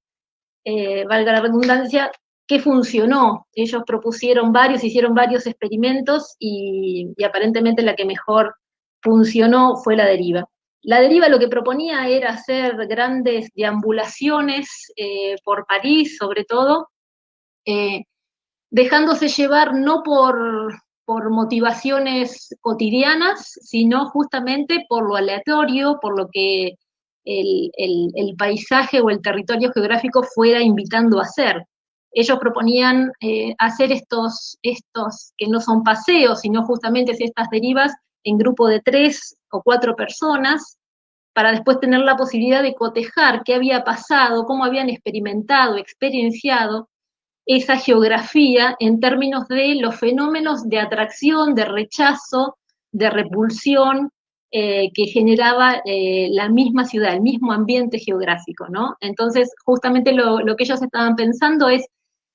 valga la redundancia, que funcionó. Ellos propusieron varios, hicieron varios experimentos y aparentemente la que mejor funcionó fue la deriva. La deriva lo que proponía era hacer grandes deambulaciones por París, sobre todo, dejándose llevar no por motivaciones cotidianas, sino justamente por lo aleatorio, por lo que el paisaje o el territorio geográfico fuera invitando a hacer. Ellos proponían hacer estos que no son paseos, sino justamente estas derivas en grupo de 3 o 4 personas, para después tener la posibilidad de cotejar qué había pasado, cómo habían experimentado, experienciado esa geografía en términos de los fenómenos de atracción, de rechazo, de repulsión que generaba la misma ciudad, el mismo ambiente geográfico, ¿no? Entonces, justamente lo que ellos estaban pensando es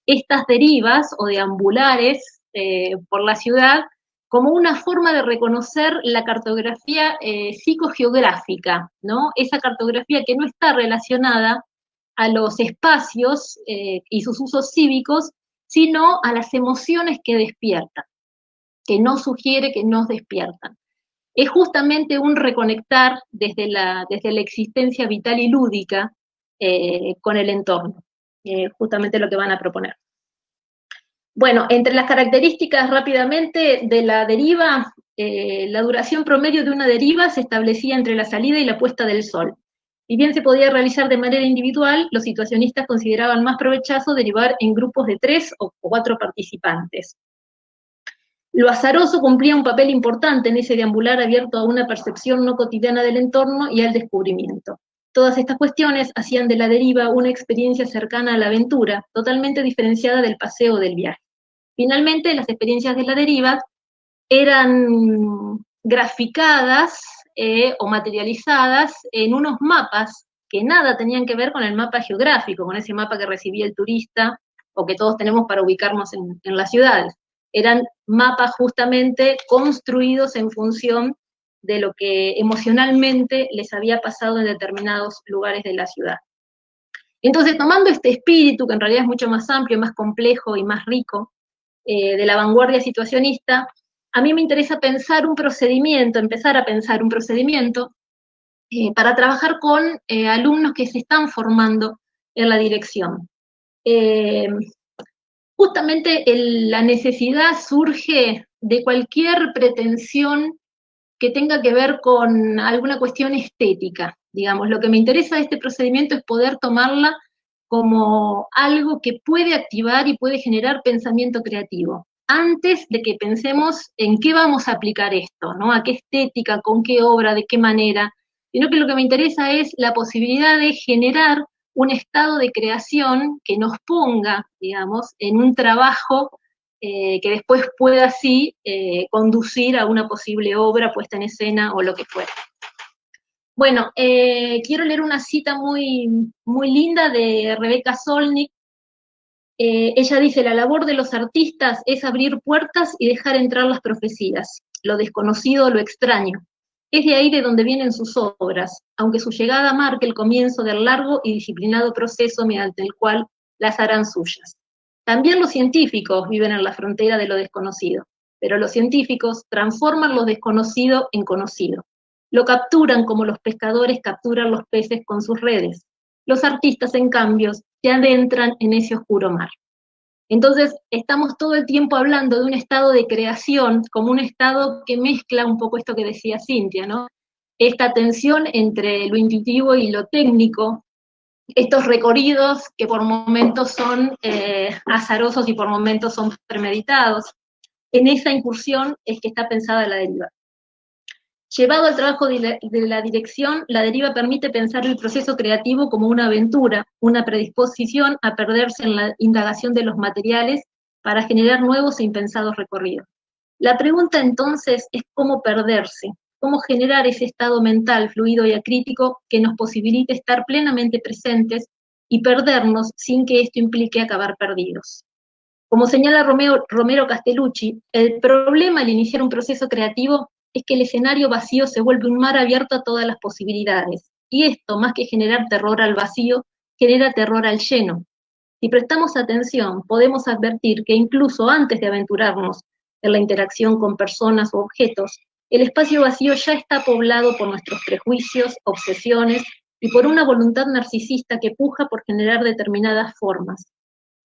estas derivas o deambulares por la ciudad como una forma de reconocer la cartografía psicogeográfica, ¿no? Esa cartografía que no está relacionada a los espacios y sus usos cívicos, sino a las emociones que despiertan, que nos sugiere que nos despiertan. Es justamente un reconectar desde la existencia vital y lúdica con el entorno, justamente lo que van a proponer. Bueno, entre las características rápidamente de la deriva, la duración promedio de una deriva se establecía entre la salida y la puesta del sol. Si bien se podía realizar de manera individual, los situacionistas consideraban más provechoso derivar en grupos de 3 o 4 participantes. Lo azaroso cumplía un papel importante en ese deambular abierto a una percepción no cotidiana del entorno y al descubrimiento. Todas estas cuestiones hacían de la deriva una experiencia cercana a la aventura, totalmente diferenciada del paseo o del viaje. Finalmente, las experiencias de la deriva eran graficadas o materializadas en unos mapas que nada tenían que ver con el mapa geográfico, con ese mapa que recibía el turista o que todos tenemos para ubicarnos en las ciudades. Eran mapas justamente construidos en función de lo que emocionalmente les había pasado en determinados lugares de la ciudad. Entonces, tomando este espíritu, que en realidad es mucho más amplio, más complejo y más rico, de la vanguardia situacionista, a mí me interesa pensar un procedimiento, empezar a pensar un procedimiento para trabajar con alumnos que se están formando en la dirección. Justamente la necesidad surge de cualquier pretensión que tenga que ver con alguna cuestión estética, digamos. Lo que me interesa de este procedimiento es poder tomarla como algo que puede activar y puede generar pensamiento creativo, antes de que pensemos en qué vamos a aplicar esto, ¿no? A qué estética, con qué obra, de qué manera, sino que lo que me interesa es la posibilidad de generar un estado de creación que nos ponga, digamos, en un trabajo que después pueda así conducir a una posible obra puesta en escena o lo que fuera. Bueno, quiero leer una cita muy, muy linda de Rebecca Solnit. Ella dice: la labor de los artistas es abrir puertas y dejar entrar las profecías, lo desconocido, lo extraño. Es de ahí de donde vienen sus obras, aunque su llegada marque el comienzo del largo y disciplinado proceso mediante el cual las harán suyas. También los científicos viven en la frontera de lo desconocido, pero los científicos transforman lo desconocido en conocido. Lo capturan como los pescadores capturan los peces con sus redes. Los artistas, en cambio, se adentran en ese oscuro mar. Entonces, estamos todo el tiempo hablando de un estado de creación como un estado que mezcla un poco esto que decía Cintia, ¿no? Esta tensión entre lo intuitivo y lo técnico, estos recorridos que por momentos son azarosos y por momentos son premeditados. En esa incursión es que está pensada la deriva. Llevado al trabajo de la dirección, la deriva permite pensar el proceso creativo como una aventura, una predisposición a perderse en la indagación de los materiales para generar nuevos e impensados recorridos. La pregunta entonces es cómo perderse, cómo generar ese estado mental fluido y acrítico que nos posibilite estar plenamente presentes y perdernos sin que esto implique acabar perdidos. Como señala Romero Castellucci, el problema al iniciar un proceso creativo es que el escenario vacío se vuelve un mar abierto a todas las posibilidades. Y esto, más que generar terror al vacío, genera terror al lleno. Si prestamos atención, podemos advertir que incluso antes de aventurarnos en la interacción con personas o objetos, el espacio vacío ya está poblado por nuestros prejuicios, obsesiones y por una voluntad narcisista que puja por generar determinadas formas.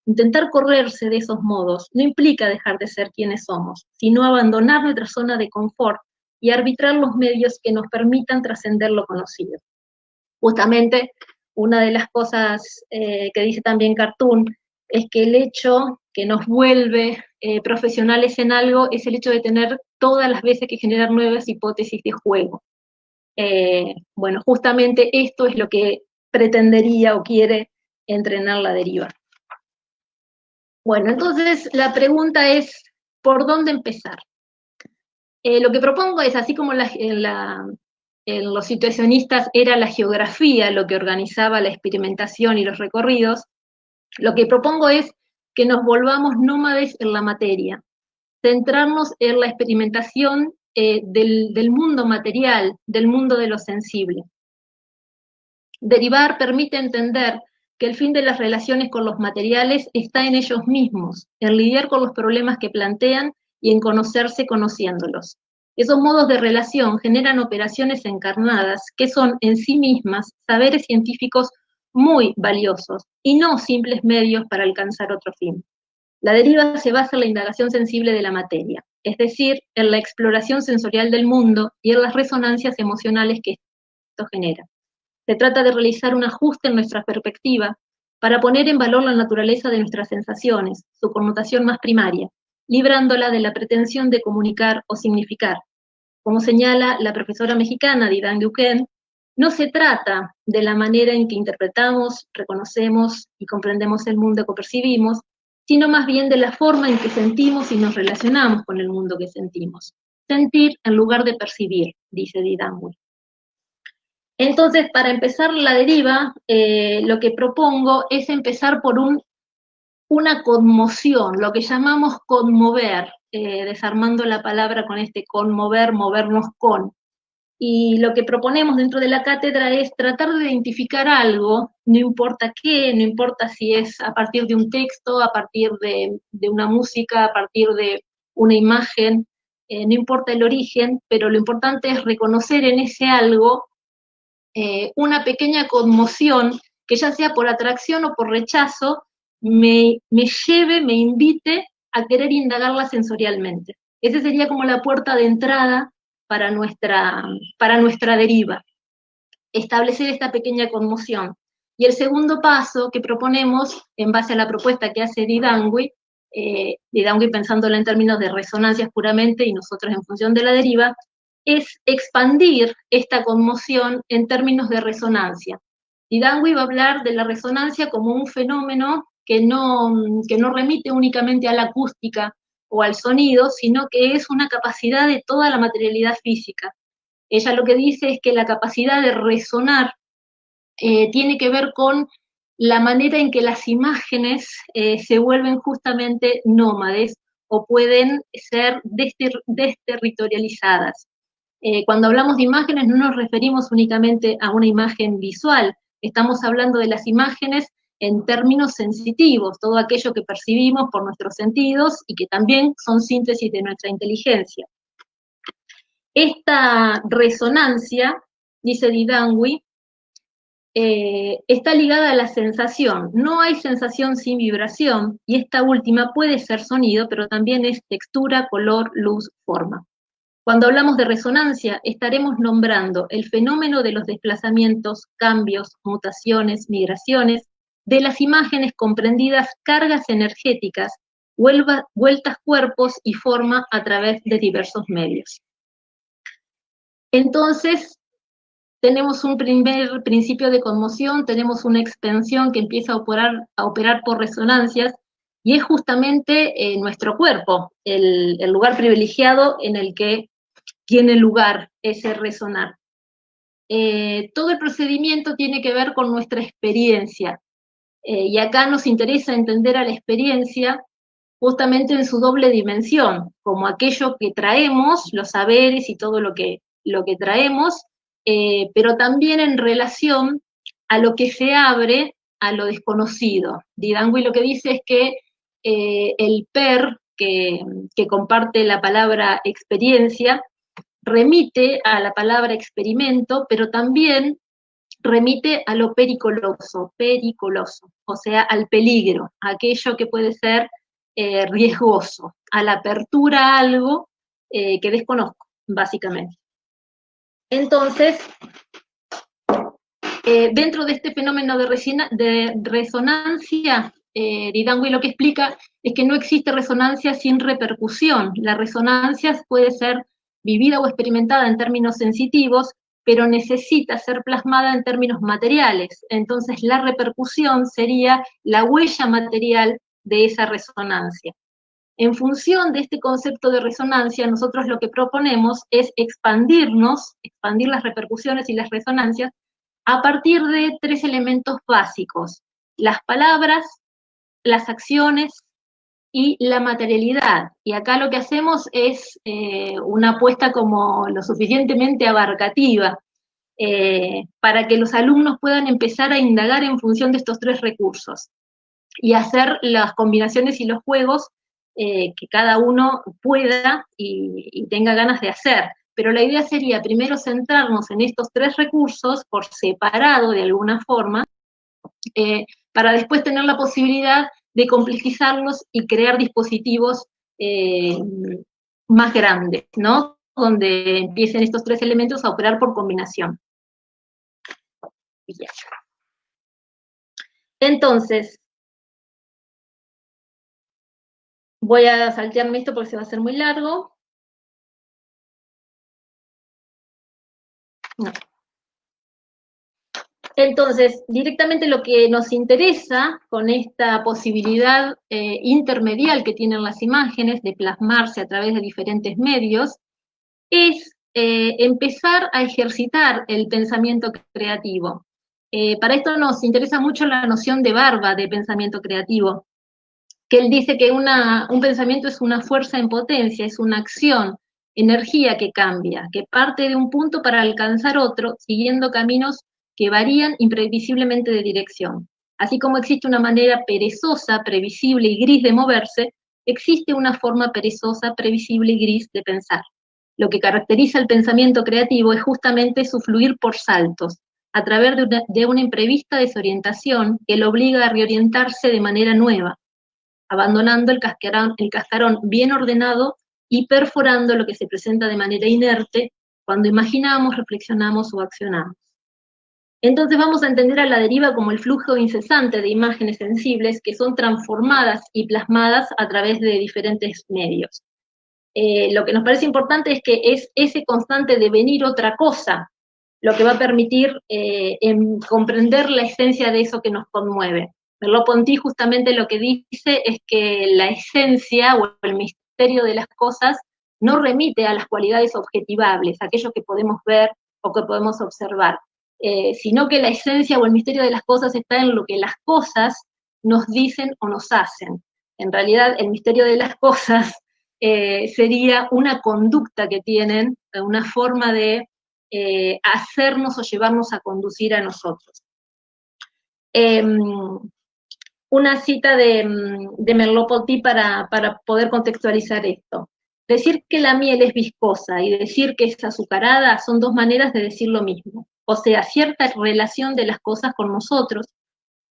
Intentar correrse de esos modos no implica dejar de ser quienes somos, sino abandonar nuestra zona de confort y arbitrar los medios que nos permitan trascender lo conocido. Justamente, una de las cosas que dice también Cartoon es que el hecho que nos vuelve profesionales en algo es el hecho de tener todas las veces que generar nuevas hipótesis de juego. Bueno, justamente esto es lo que pretendería o quiere entrenar la deriva. Bueno, entonces la pregunta es, ¿por dónde empezar? Lo que propongo es, así como en los situacionistas era la geografía lo que organizaba la experimentación y los recorridos, lo que propongo es que nos volvamos nómades en la materia, centrarnos en la experimentación del mundo material, del mundo de lo sensible. Derivar permite entender que el fin de las relaciones con los materiales está en ellos mismos, en lidiar con los problemas que plantean y en conocerse conociéndolos. Esos modos de relación generan operaciones encarnadas que son en sí mismas saberes científicos muy valiosos y no simples medios para alcanzar otro fin. La deriva se basa en la indagación sensible de la materia, es decir, en la exploración sensorial del mundo y en las resonancias emocionales que esto genera. Se trata de realizar un ajuste en nuestra perspectiva para poner en valor la naturaleza de nuestras sensaciones, su connotación más primaria, librándola de la pretensión de comunicar o significar. Como señala la profesora mexicana Didan Duquesne, no se trata de la manera en que interpretamos, reconocemos y comprendemos el mundo que percibimos, sino más bien de la forma en que sentimos y nos relacionamos con el mundo que sentimos. Sentir en lugar de percibir, dice Didan. Entonces, para empezar la deriva, lo que propongo es empezar por una conmoción, lo que llamamos conmover, desarmando la palabra con este conmover, movernos con. Y lo que proponemos dentro de la cátedra es tratar de identificar algo, no importa qué, no importa si es a partir de un texto, a partir de una música, a partir de una imagen, no importa el origen, pero lo importante es reconocer en ese algo una pequeña conmoción que ya sea por atracción o por rechazo, me lleve, me invite a querer indagarla sensorialmente. Esa sería como la puerta de entrada para nuestra deriva, establecer esta pequeña conmoción. Y el segundo paso que proponemos, en base a la propuesta que hace Didangui pensándola en términos de resonancias puramente y nosotros en función de la deriva, es expandir esta conmoción en términos de resonancia. Didangui va a hablar de la resonancia como un fenómeno que no remite únicamente a la acústica o al sonido, sino que es una capacidad de toda la materialidad física. Ella lo que dice es que la capacidad de resonar tiene que ver con la manera en que las imágenes se vuelven justamente nómades o pueden ser desterritorializadas. Cuando hablamos de imágenes no nos referimos únicamente a una imagen visual, estamos hablando de las imágenes en términos sensitivos, todo aquello que percibimos por nuestros sentidos y que también son síntesis de nuestra inteligencia. Esta resonancia, dice Didangui, está ligada a la sensación. No hay sensación sin vibración, y esta última puede ser sonido, pero también es textura, color, luz, forma. Cuando hablamos de resonancia, estaremos nombrando el fenómeno de los desplazamientos, cambios, mutaciones, migraciones, de las imágenes comprendidas cargas energéticas, vueltas cuerpos y forma a través de diversos medios. Entonces, tenemos un primer principio de conmoción, tenemos una expansión que empieza a operar por resonancias, y es justamente nuestro cuerpo, el lugar privilegiado en el que tiene lugar ese resonar. Todo el procedimiento tiene que ver con nuestra experiencia, y acá nos interesa entender a la experiencia justamente en su doble dimensión, como aquello que traemos, los saberes y todo lo que traemos, pero también en relación a lo que se abre a lo desconocido. Didangui lo que dice es que el PER, que comparte la palabra experiencia, remite a la palabra experimento, pero también remite a lo pericoloso, o sea, al peligro, a aquello que puede ser riesgoso, a la apertura a algo que desconozco, básicamente. Entonces, dentro de este fenómeno de resonancia, Didangui lo que explica es que no existe resonancia sin repercusión. La resonancia puede ser vivida o experimentada en términos sensitivos, pero necesita ser plasmada en términos materiales. Entonces, la repercusión sería la huella material de esa resonancia. En función de este concepto de resonancia, nosotros lo que proponemos es expandir las repercusiones y las resonancias a partir de 3 elementos básicos: las palabras, las acciones y la materialidad. Y acá lo que hacemos es una apuesta como lo suficientemente abarcativa para que los alumnos puedan empezar a indagar en función de estos 3 recursos y hacer las combinaciones y los juegos que cada uno pueda y tenga ganas de hacer. Pero la idea sería primero centrarnos en estos 3 recursos por separado de alguna forma, para después tener la posibilidad de complejizarlos y crear dispositivos más grandes, ¿no? Donde empiecen estos 3 elementos a operar por combinación. Entonces, voy a saltearme esto porque se va a hacer muy largo. No. Entonces, directamente lo que nos interesa con esta posibilidad intermedial que tienen las imágenes de plasmarse a través de diferentes medios es empezar a ejercitar el pensamiento creativo. Para esto nos interesa mucho la noción de Barba de pensamiento creativo, que él dice que un pensamiento es una fuerza en potencia, es una acción, energía que cambia, que parte de un punto para alcanzar otro, siguiendo caminos que varían imprevisiblemente de dirección. Así como existe una manera perezosa, previsible y gris de moverse, existe una forma perezosa, previsible y gris de pensar. Lo que caracteriza el pensamiento creativo es justamente su fluir por saltos, a través de una imprevista desorientación que lo obliga a reorientarse de manera nueva, abandonando el cascarón bien ordenado y perforando lo que se presenta de manera inerte cuando imaginamos, reflexionamos o accionamos. Entonces vamos a entender a la deriva como el flujo incesante de imágenes sensibles que son transformadas y plasmadas a través de diferentes medios. Lo que nos parece importante es que es ese constante devenir otra cosa lo que va a permitir comprender la esencia de eso que nos conmueve. Merleau-Ponty justamente lo que dice es que la esencia o el misterio de las cosas no remite a las cualidades objetivables, aquello que podemos ver o que podemos observar, sino que la esencia o el misterio de las cosas está en lo que las cosas nos dicen o nos hacen. En realidad, el misterio de las cosas sería una conducta que tienen, una forma de hacernos o llevarnos a conducir a nosotros. Una cita de Merleau-Ponty para poder contextualizar esto. Decir que la miel es viscosa y decir que es azucarada son 2 maneras de decir lo mismo. O sea, cierta relación de las cosas con nosotros,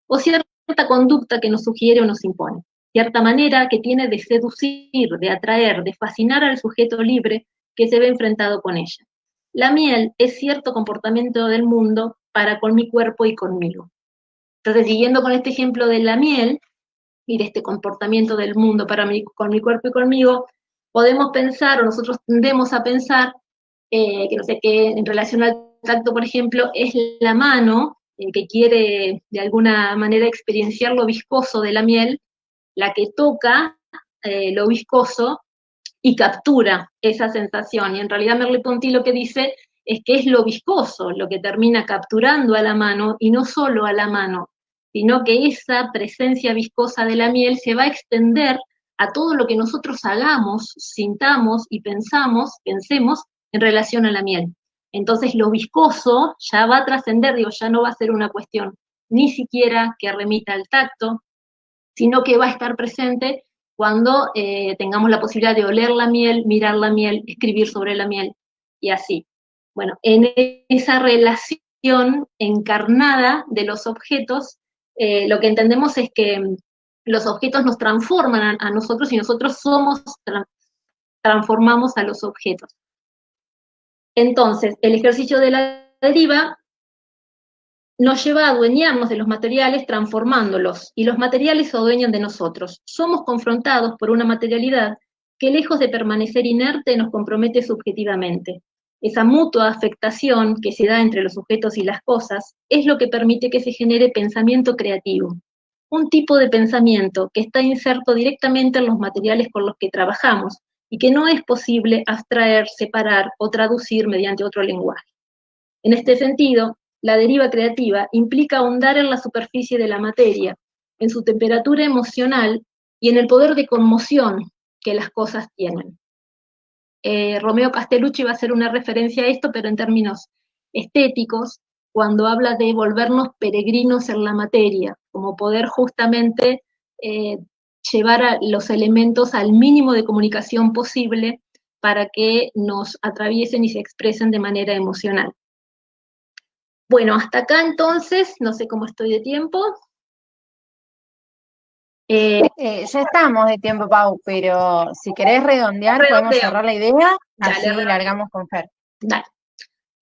o cierta conducta que nos sugiere o nos impone. Cierta manera que tiene de seducir, de atraer, de fascinar al sujeto libre que se ve enfrentado con ella. La miel es cierto comportamiento del mundo para con mi cuerpo y conmigo. Entonces, siguiendo con este ejemplo de la miel y de este comportamiento del mundo con mi cuerpo y conmigo, podemos pensar, o nosotros tendemos a pensar, que no sé, que en relación al tacto, por ejemplo, es la mano que quiere de alguna manera experienciar lo viscoso de la miel, la que toca lo viscoso y captura esa sensación. Y en realidad Merleau-Ponty lo que dice es que es lo viscoso lo que termina capturando a la mano, y no solo a la mano, sino que esa presencia viscosa de la miel se va a extender a todo lo que nosotros hagamos, sintamos y pensemos en relación a la miel. Entonces lo viscoso ya va a trascender, digo, ya no va a ser una cuestión ni siquiera que remita al tacto, sino que va a estar presente cuando tengamos la posibilidad de oler la miel, mirar la miel, escribir sobre la miel, y así. Bueno, en esa relación encarnada de los objetos, lo que entendemos es que los objetos nos transforman a nosotros y nosotros transformamos a los objetos. Entonces, el ejercicio de la deriva nos lleva a adueñarnos de los materiales transformándolos, y los materiales se adueñan de nosotros. Somos confrontados por una materialidad que, lejos de permanecer inerte, nos compromete subjetivamente. Esa mutua afectación que se da entre los sujetos y las cosas es lo que permite que se genere pensamiento creativo, un tipo de pensamiento que está inserto directamente en los materiales con los que trabajamos y que no es posible abstraer, separar o traducir mediante otro lenguaje. En este sentido, la deriva creativa implica ahondar en la superficie de la materia, en su temperatura emocional y en el poder de conmoción que las cosas tienen. Romeo Castellucci va a hacer una referencia a esto, pero en términos estéticos, cuando habla de volvernos peregrinos en la materia, como poder justamente llevar a los elementos al mínimo de comunicación posible para que nos atraviesen y se expresen de manera emocional. Bueno, hasta acá entonces, no sé cómo estoy de tiempo. Ya estamos de tiempo, Pau, pero si querés redondear, podemos cerrar la idea, así largamos con Fer. Dale.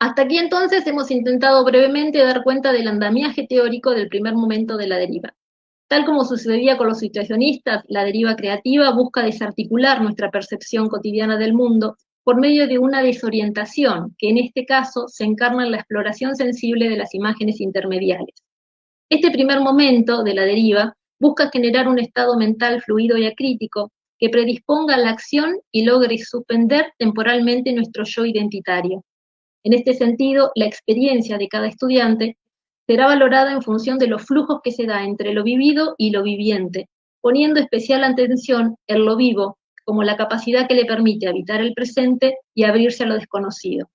Hasta aquí entonces hemos intentado brevemente dar cuenta del andamiaje teórico del primer momento de la deriva. Tal como sucedía con los situacionistas, la deriva creativa busca desarticular nuestra percepción cotidiana del mundo por medio de una desorientación, que en este caso se encarna en la exploración sensible de las imágenes intermediales. Este primer momento de la deriva busca generar un estado mental fluido y acrítico que predisponga a la acción y logre suspender temporalmente nuestro yo identitario. En este sentido, la experiencia de cada estudiante será valorada en función de los flujos que se da entre lo vivido y lo viviente, poniendo especial atención en lo vivo como la capacidad que le permite habitar el presente y abrirse a lo desconocido.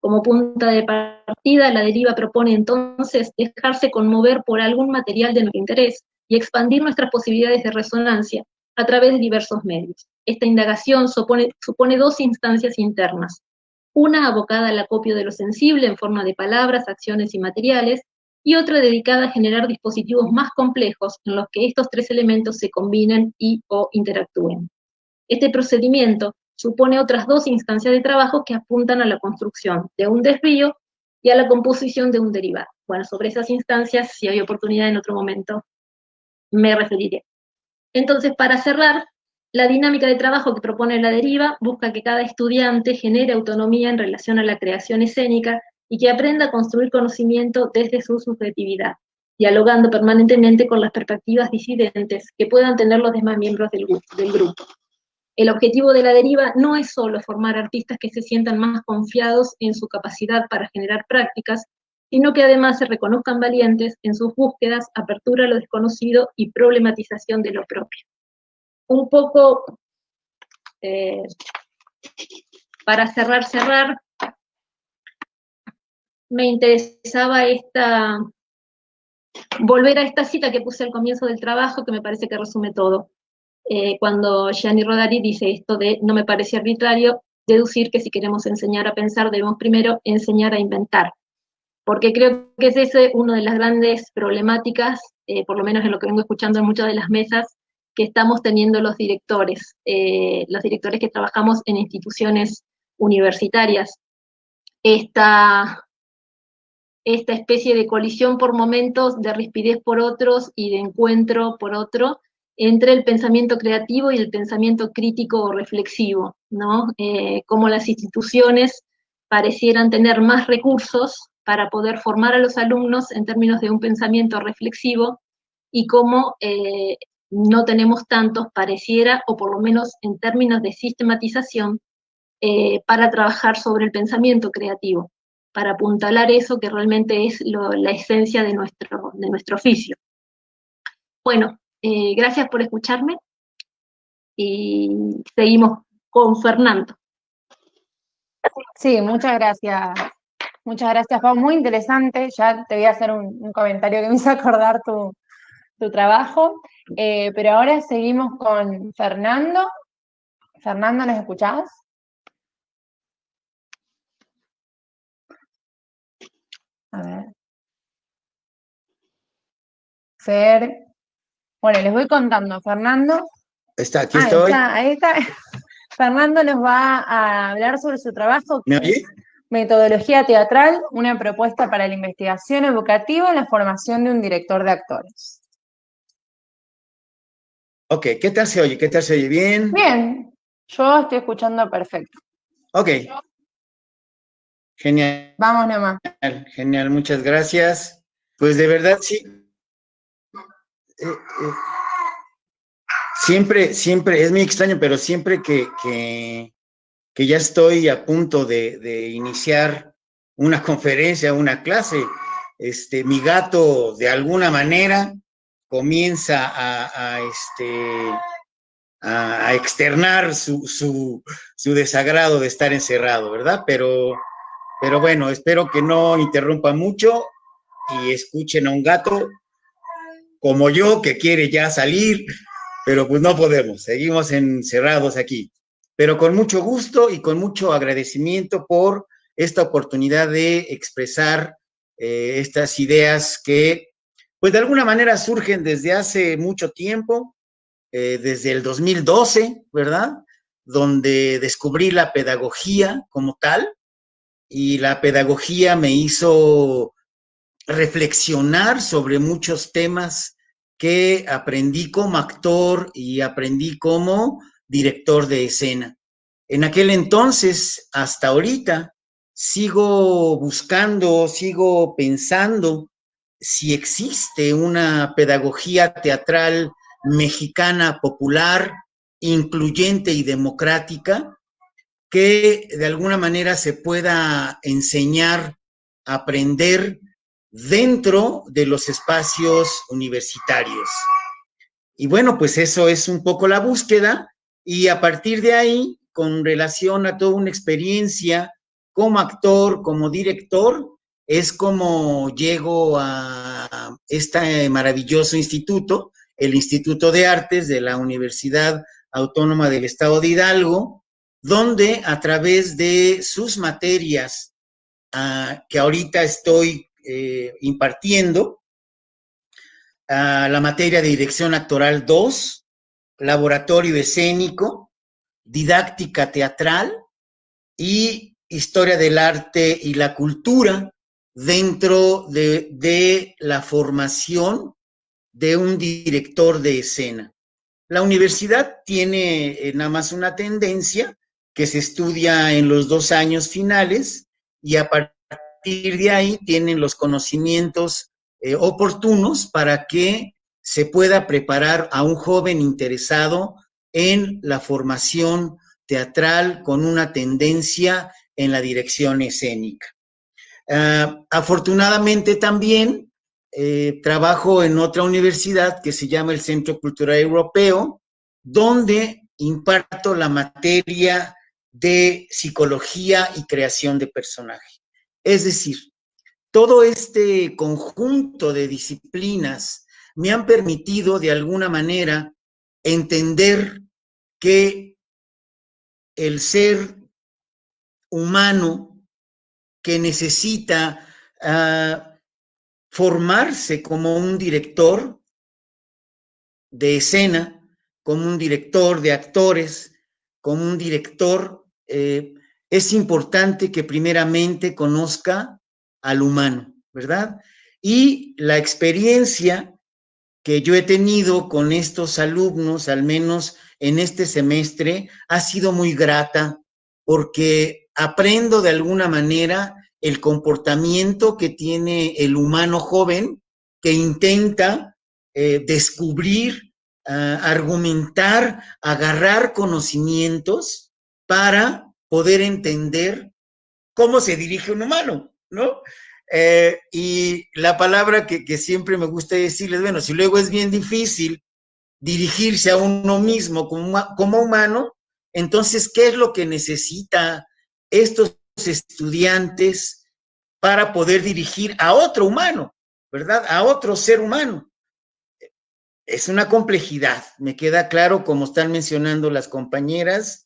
Como punta de partida, la deriva propone entonces dejarse conmover por algún material de nuestro interés y expandir nuestras posibilidades de resonancia a través de diversos medios. Esta indagación supone dos instancias internas: una abocada al acopio de lo sensible en forma de palabras, acciones y materiales, y otra dedicada a generar dispositivos más complejos en los que estos tres elementos se combinen y o interactúen. Este procedimiento supone otras dos instancias de trabajo que apuntan a la construcción de un desvío y a la composición de un derivado. Bueno, sobre esas instancias, si hay oportunidad en otro momento, me referiré. Entonces, para cerrar, la dinámica de trabajo que propone la deriva busca que cada estudiante genere autonomía en relación a la creación escénica y que aprenda a construir conocimiento desde su subjetividad, dialogando permanentemente con las perspectivas disidentes que puedan tener los demás miembros del grupo. El objetivo de la deriva no es solo formar artistas que se sientan más confiados en su capacidad para generar prácticas, sino que además se reconozcan valientes en sus búsquedas, apertura a lo desconocido y problematización de lo propio. Un poco, para cerrar, me interesaba volver a esta cita que puse al comienzo del trabajo, que me parece que resume todo. Cuando Gianni Rodari dice esto de no me parece arbitrario deducir que si queremos enseñar a pensar debemos primero enseñar a inventar, porque creo que es ese una de las grandes problemáticas, por lo menos en lo que vengo escuchando en muchas de las mesas que estamos teniendo los directores que trabajamos en instituciones universitarias. Esta especie de colisión por momentos, de rispidez por otros y de encuentro por otro, entre el pensamiento creativo y el pensamiento crítico o reflexivo, ¿no? Como las instituciones parecieran tener más recursos para poder formar a los alumnos en términos de un pensamiento reflexivo, y como no tenemos tantos, pareciera, o por lo menos en términos de sistematización, para trabajar sobre el pensamiento creativo, para apuntalar eso que realmente es la esencia de nuestro oficio. Bueno, gracias por escucharme. y seguimos con Fernando. Sí, muchas gracias. Muchas gracias, Pau. Muy interesante. Ya te voy a hacer un comentario que me hizo acordar tu trabajo. Pero ahora seguimos con Fernando. Fernando, ¿nos escuchás? A ver. Fer. Bueno, les voy contando. Fernando. Aquí estoy. Ahí está. Fernando nos va a hablar sobre su trabajo, que ¿Me es oye? Metodología teatral, una propuesta para la investigación educativa en la formación de un director de actores. Ok, ¿qué tal se oye? ¿Qué tal se oye? ¿Bien? Bien, yo estoy escuchando perfecto. Ok. Genial, Vamos nomás. genial, muchas gracias. Pues de verdad, sí. Siempre, es muy extraño, pero siempre que ya estoy a punto de iniciar una conferencia, una clase, mi gato de alguna manera comienza a externar su desagrado de estar encerrado, ¿verdad? Pero bueno, espero que no interrumpa mucho y escuchen a un gato como yo que quiere ya salir, pero pues no podemos, seguimos encerrados aquí. Pero con mucho gusto y con mucho agradecimiento por esta oportunidad de expresar estas ideas que, pues de alguna manera surgen desde hace mucho tiempo, desde el 2012, ¿verdad? Donde descubrí la pedagogía como tal, y la pedagogía me hizo reflexionar sobre muchos temas que aprendí como actor y aprendí como director de escena. En aquel entonces, hasta ahorita, sigo buscando, sigo pensando si existe una pedagogía teatral mexicana popular, incluyente y democrática, que de alguna manera se pueda enseñar, aprender dentro de los espacios universitarios. Y bueno, pues eso es un poco la búsqueda, y a partir de ahí, con relación a toda una experiencia como actor, como director, es como llego a este maravilloso instituto, el Instituto de Artes de la Universidad Autónoma del Estado de Hidalgo, donde a través de sus materias que ahorita estoy impartiendo, la materia de dirección actoral 2, laboratorio escénico, didáctica teatral y historia del arte y la cultura dentro de la formación de un director de escena. La universidad tiene nada más una tendencia que se estudia en los 2 años finales, y a partir de ahí tienen los conocimientos oportunos para que se pueda preparar a un joven interesado en la formación teatral con una tendencia en la dirección escénica. Afortunadamente también trabajo en otra universidad que se llama el Centro Cultural Europeo, donde imparto la materia de psicología y creación de personaje. Es decir, todo este conjunto de disciplinas me han permitido de alguna manera entender que el ser humano que necesita formarse como un director de escena, como un director de actores, como un director, es importante que primeramente conozca al humano, ¿verdad? Y la experiencia que yo he tenido con estos alumnos, al menos en este semestre, ha sido muy grata, porque aprendo de alguna manera el comportamiento que tiene el humano joven, que intenta descubrir, argumentar, agarrar conocimientos para poder entender cómo se dirige un humano, ¿no? Y la palabra que siempre me gusta decirles, bueno, si luego es bien difícil dirigirse a uno mismo como humano, entonces, ¿qué es lo que necesita estos estudiantes para poder dirigir a otro humano, ¿verdad? A otro ser humano. Es una complejidad, me queda claro, como están mencionando las compañeras,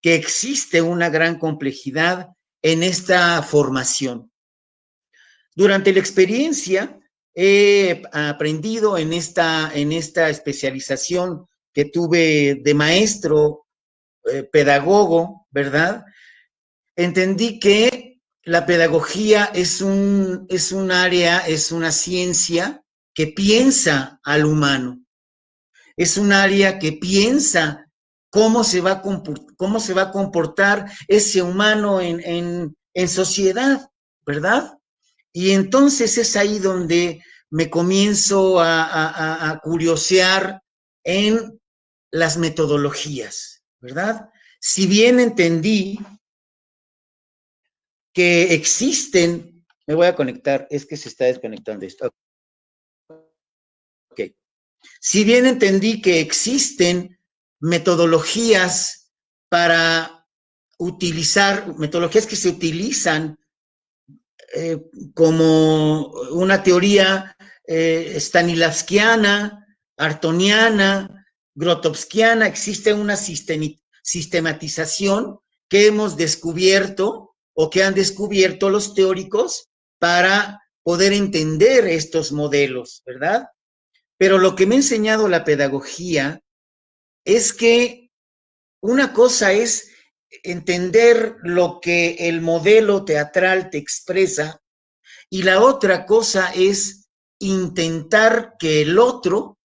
que existe una gran complejidad en esta formación. Durante la experiencia he aprendido en esta especialización que tuve de maestro, pedagogo, ¿verdad? Entendí que la pedagogía es un área, es una ciencia que piensa al humano. Es un área que piensa cómo se va a comportar ese humano en sociedad, ¿verdad? Y entonces es ahí donde me comienzo a curiosear en las metodologías, ¿verdad? Si bien entendí que existen, me voy a conectar, es que se está desconectando esto. Ok. Si bien entendí que existen metodologías para utilizar, metodologías que se utilizan como una teoría stanislavskiana, artoniana, grotowskiana, existe una sistematización que hemos descubierto o que han descubierto los teóricos para poder entender estos modelos, ¿verdad? Pero lo que me ha enseñado la pedagogía es que una cosa es entender lo que el modelo teatral te expresa y la otra cosa es intentar que el otro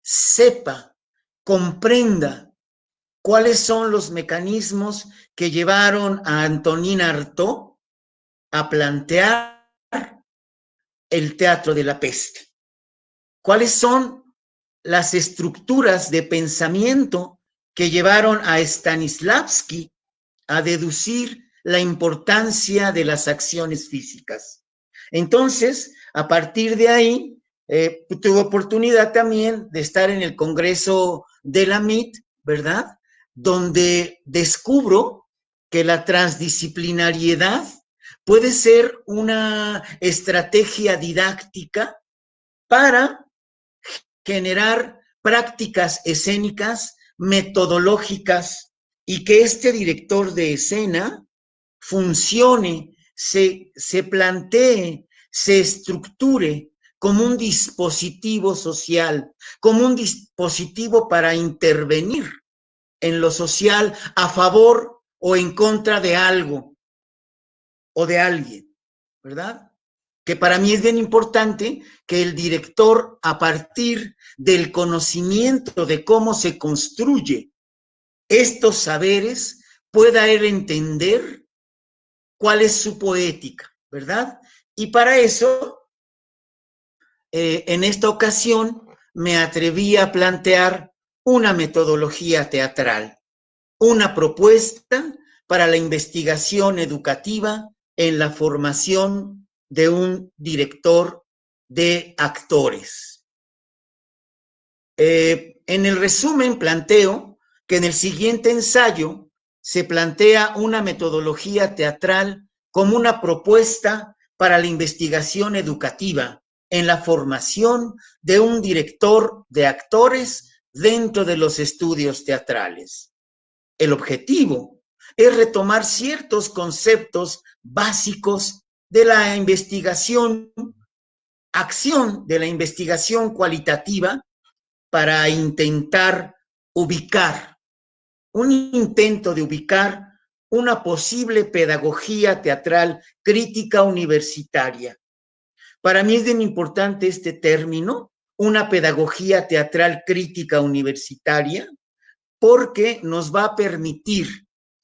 sepa, comprenda cuáles son los mecanismos que llevaron a Antonin Artaud a plantear el teatro de la peste. ¿Cuáles son las estructuras de pensamiento que llevaron a Stanislavski a deducir la importancia de las acciones físicas? Entonces, a partir de ahí, tuve oportunidad también de estar en el Congreso de la MIT, ¿verdad? Donde descubro que la transdisciplinariedad puede ser una estrategia didáctica para generar prácticas escénicas metodológicas y que este director de escena funcione, se plantee, se estructure como un dispositivo social, como un dispositivo para intervenir en lo social a favor o en contra de algo o de alguien, ¿verdad? Que para mí es bien importante que el director, a partir del conocimiento de cómo se construye estos saberes, pueda él entender cuál es su poética, ¿verdad? Y para eso, en esta ocasión, me atreví a plantear una metodología teatral, una propuesta para la investigación educativa en la formación de un director de actores. En el resumen planteo que en el siguiente ensayo se plantea una metodología teatral como una propuesta para la investigación educativa en la formación de un director de actores dentro de los estudios teatrales. El objetivo es retomar ciertos conceptos básicos de la investigación, acción de la investigación cualitativa para intentar ubicar, un intento de ubicar una posible pedagogía teatral crítica universitaria. Para mí es bien importante este término, una pedagogía teatral crítica universitaria, porque nos va a permitir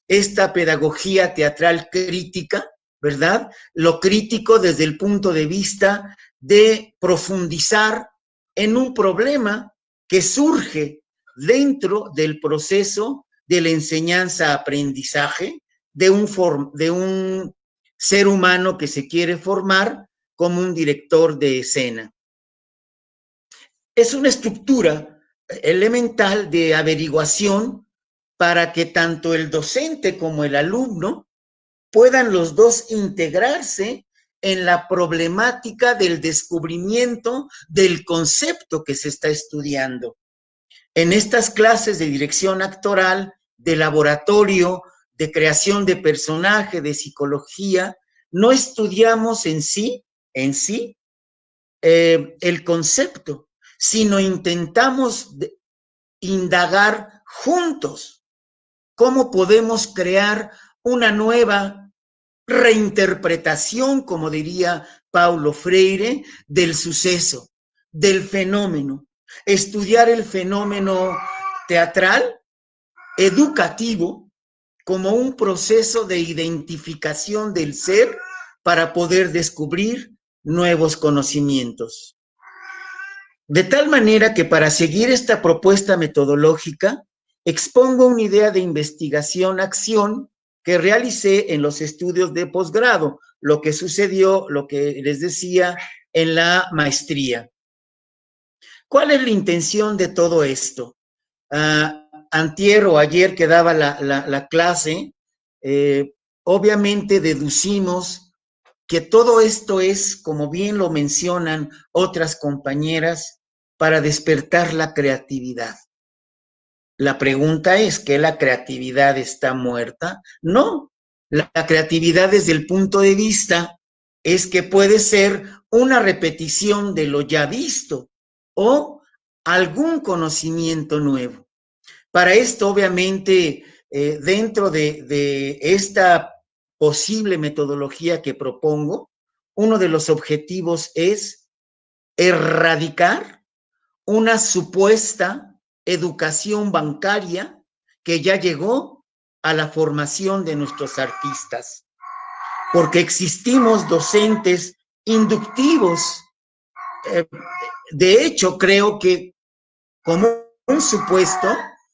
esta pedagogía teatral crítica, ¿verdad? Lo crítico desde el punto de vista de profundizar en un problema que surge dentro del proceso de la enseñanza-aprendizaje de un ser humano que se quiere formar como un director de escena. es una estructura elemental de averiguación para que tanto el docente como el alumno puedan los dos integrarse en la problemática del descubrimiento del concepto que se está estudiando. En estas clases de dirección actoral, de laboratorio, de creación de personaje, de psicología, no estudiamos en sí el concepto, sino intentamos indagar juntos cómo podemos crear una nueva reinterpretación, como diría Paulo Freire, del suceso, del fenómeno. Estudiar el fenómeno teatral, educativo, como un proceso de identificación del ser para poder descubrir nuevos conocimientos. De tal manera que para seguir esta propuesta metodológica, expongo una idea de investigación-acción que realicé en los estudios de posgrado, lo que sucedió, lo que les decía, en la maestría. ¿Cuál es la intención de todo esto? Antier o ayer que daba la clase, obviamente deducimos que todo esto es, como bien lo mencionan otras compañeras, para despertar la creatividad. La pregunta es, ¿que la creatividad está muerta? No, la creatividad desde el punto de vista es que puede ser una repetición de lo ya visto o algún conocimiento nuevo. Para esto, obviamente, dentro de esta posible metodología que propongo, uno de los objetivos es erradicar una supuesta educación bancaria que ya llegó a la formación de nuestros artistas, porque existimos docentes inductivos. De hecho, creo que como un supuesto,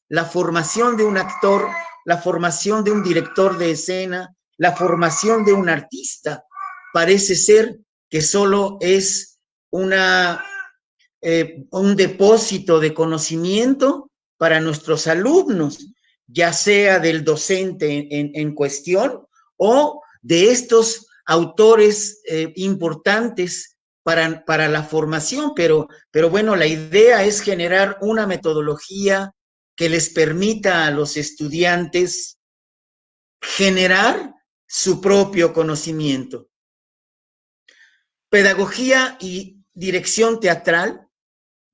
la formación de un actor, la formación de un director de escena, la formación de un artista, parece ser que solo es un depósito de conocimiento para nuestros alumnos, ya sea del docente en cuestión o de estos autores importantes para la formación, pero bueno, la idea es generar una metodología que les permita a los estudiantes generar su propio conocimiento. Pedagogía y dirección teatral,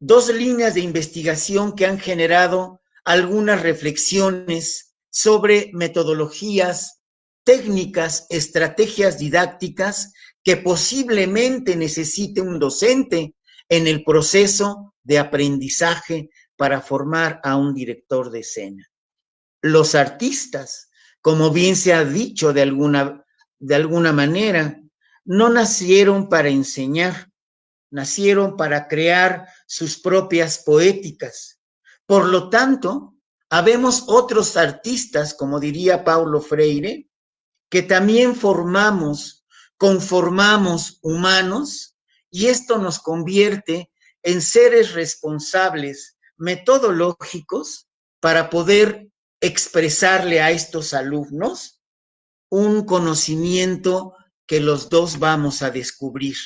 dos líneas de investigación que han generado algunas reflexiones sobre metodologías, técnicas, estrategias didácticas que posiblemente necesite un docente en el proceso de aprendizaje para formar a un director de escena. Los artistas, como bien se ha dicho de alguna manera, no nacieron para enseñar, nacieron para crear sus propias poéticas. Por lo tanto, habemos otros artistas, como diría Paulo Freire, que también conformamos humanos, y esto nos convierte en seres responsables metodológicos para poder expresarle a estos alumnos un conocimiento que los dos vamos a descubrir.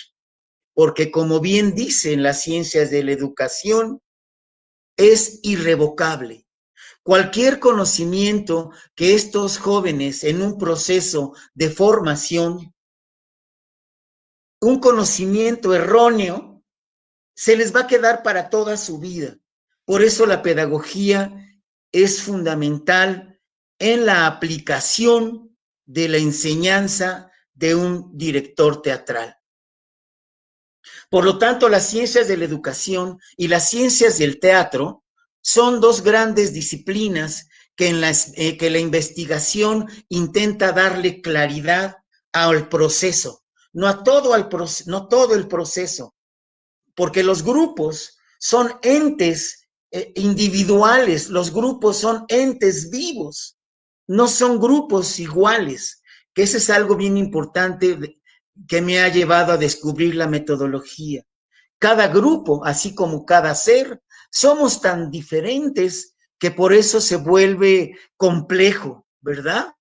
Porque como bien dicen las ciencias de la educación, es irrevocable. Cualquier conocimiento que estos jóvenes en un proceso de formación, un conocimiento erróneo, se les va a quedar para toda su vida. Por eso la pedagogía es fundamental en la aplicación de la enseñanza de un director teatral. Por lo tanto, las ciencias de la educación y las ciencias del teatro son dos grandes disciplinas que la investigación intenta darle claridad al proceso, no todo el proceso, porque los grupos son entes individuales, los grupos son entes vivos, no son grupos iguales, que eso es algo bien importante que me ha llevado a descubrir la metodología, cada grupo, así como cada ser, somos tan diferentes que por eso se vuelve complejo, ¿verdad?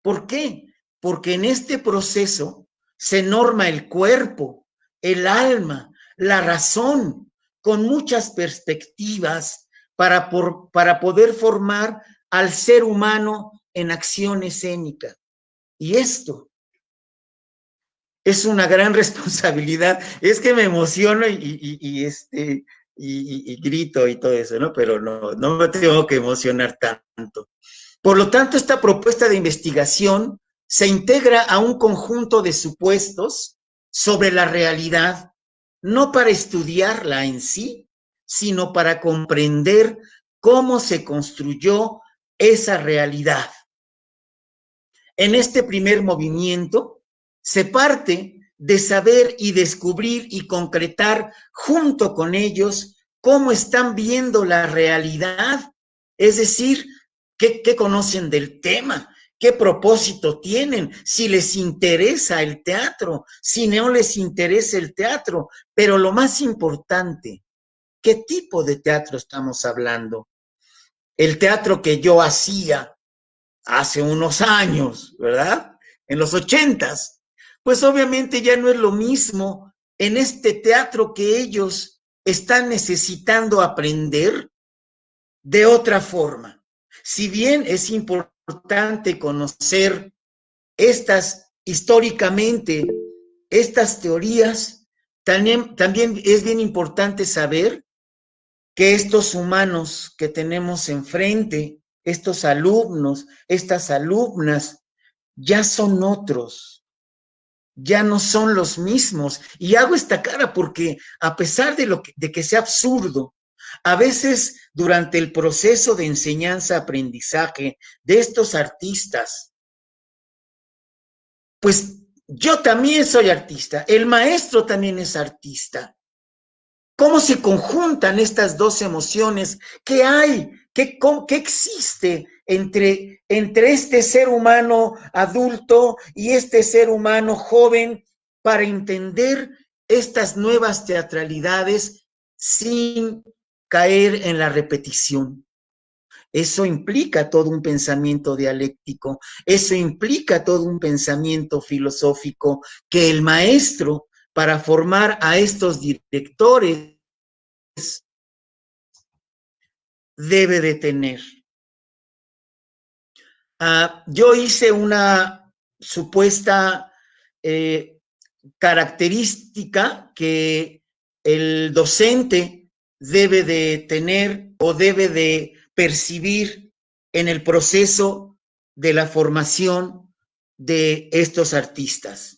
¿Por qué? Porque en este proceso se norma el cuerpo, el alma, la razón, con muchas perspectivas para poder formar al ser humano en acción escénica. Y esto es una gran responsabilidad. Es que me emociono y grito y todo eso, ¿no? Pero no me tengo que emocionar tanto. Por lo tanto, esta propuesta de investigación se integra a un conjunto de supuestos sobre la realidad, no para estudiarla en sí, sino para comprender cómo se construyó esa realidad. En este primer movimiento se parte de saber y descubrir y concretar junto con ellos cómo están viendo la realidad, es decir, qué conocen del tema, qué propósito tienen, si les interesa el teatro, si no les interesa el teatro, pero lo más importante, ¿qué tipo de teatro estamos hablando? El teatro que yo hacía hace unos años, ¿verdad? En los 80s, pues obviamente ya no es lo mismo en este teatro que ellos están necesitando aprender de otra forma. Si bien es importante conocer históricamente, estas teorías, también es bien importante saber que estos humanos que tenemos enfrente, estos alumnos, estas alumnas, ya son otros, ya no son los mismos. Y hago esta cara porque a pesar de que sea absurdo, a veces durante el proceso de enseñanza-aprendizaje de estos artistas, pues yo también soy artista, el maestro también es artista. ¿Cómo se conjuntan estas dos emociones? ¿Qué hay? ¿Qué existe entre este ser humano adulto y este ser humano joven para entender estas nuevas teatralidades sin caer en la repetición? Eso implica todo un pensamiento dialéctico, eso implica todo un pensamiento filosófico que el maestro, para formar a estos directores, debe de tener. Yo hice una supuesta característica que el docente debe de tener o debe de percibir en el proceso de la formación de estos artistas.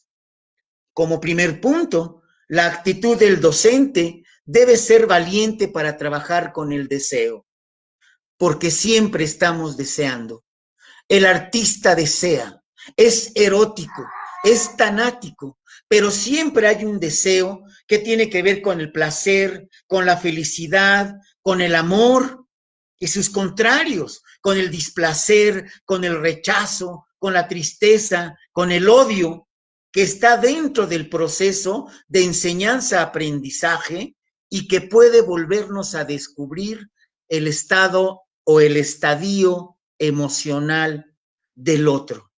Como primer punto, la actitud del docente debe ser valiente para trabajar con el deseo, porque siempre estamos deseando. El artista desea, es erótico, es tanático, pero siempre hay un deseo que tiene que ver con el placer, con la felicidad, con el amor y sus contrarios, con el displacer, con el rechazo, con la tristeza, con el odio, que está dentro del proceso de enseñanza-aprendizaje y que puede volvernos a descubrir el estado o el estadio emocional del otro.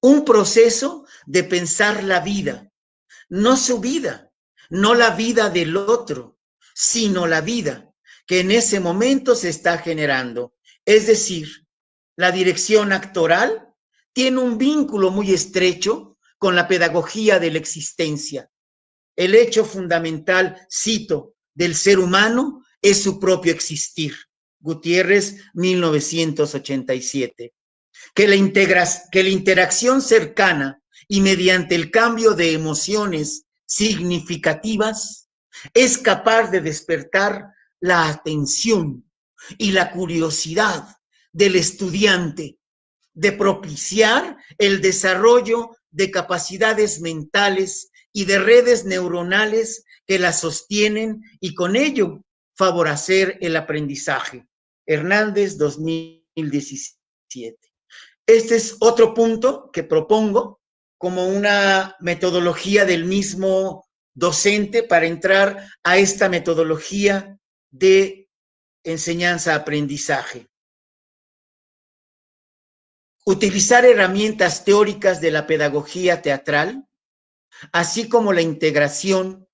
Un proceso de pensar la vida, no su vida, no la vida del otro, sino la vida que en ese momento se está generando. Es decir, la dirección actoral tiene un vínculo muy estrecho con la pedagogía de la existencia. El hecho fundamental, cito, del ser humano es su propio existir. Gutiérrez, 1987. Que la interacción cercana y mediante el cambio de emociones significativas es capaz de despertar la atención y la curiosidad del estudiante, de propiciar el desarrollo de capacidades mentales y de redes neuronales que la sostienen y con ello favorecer el aprendizaje. Hernández, 2017. Este es otro punto que propongo como una metodología del mismo docente para entrar a esta metodología de enseñanza-aprendizaje. Utilizar herramientas teóricas de la pedagogía teatral, así como la integración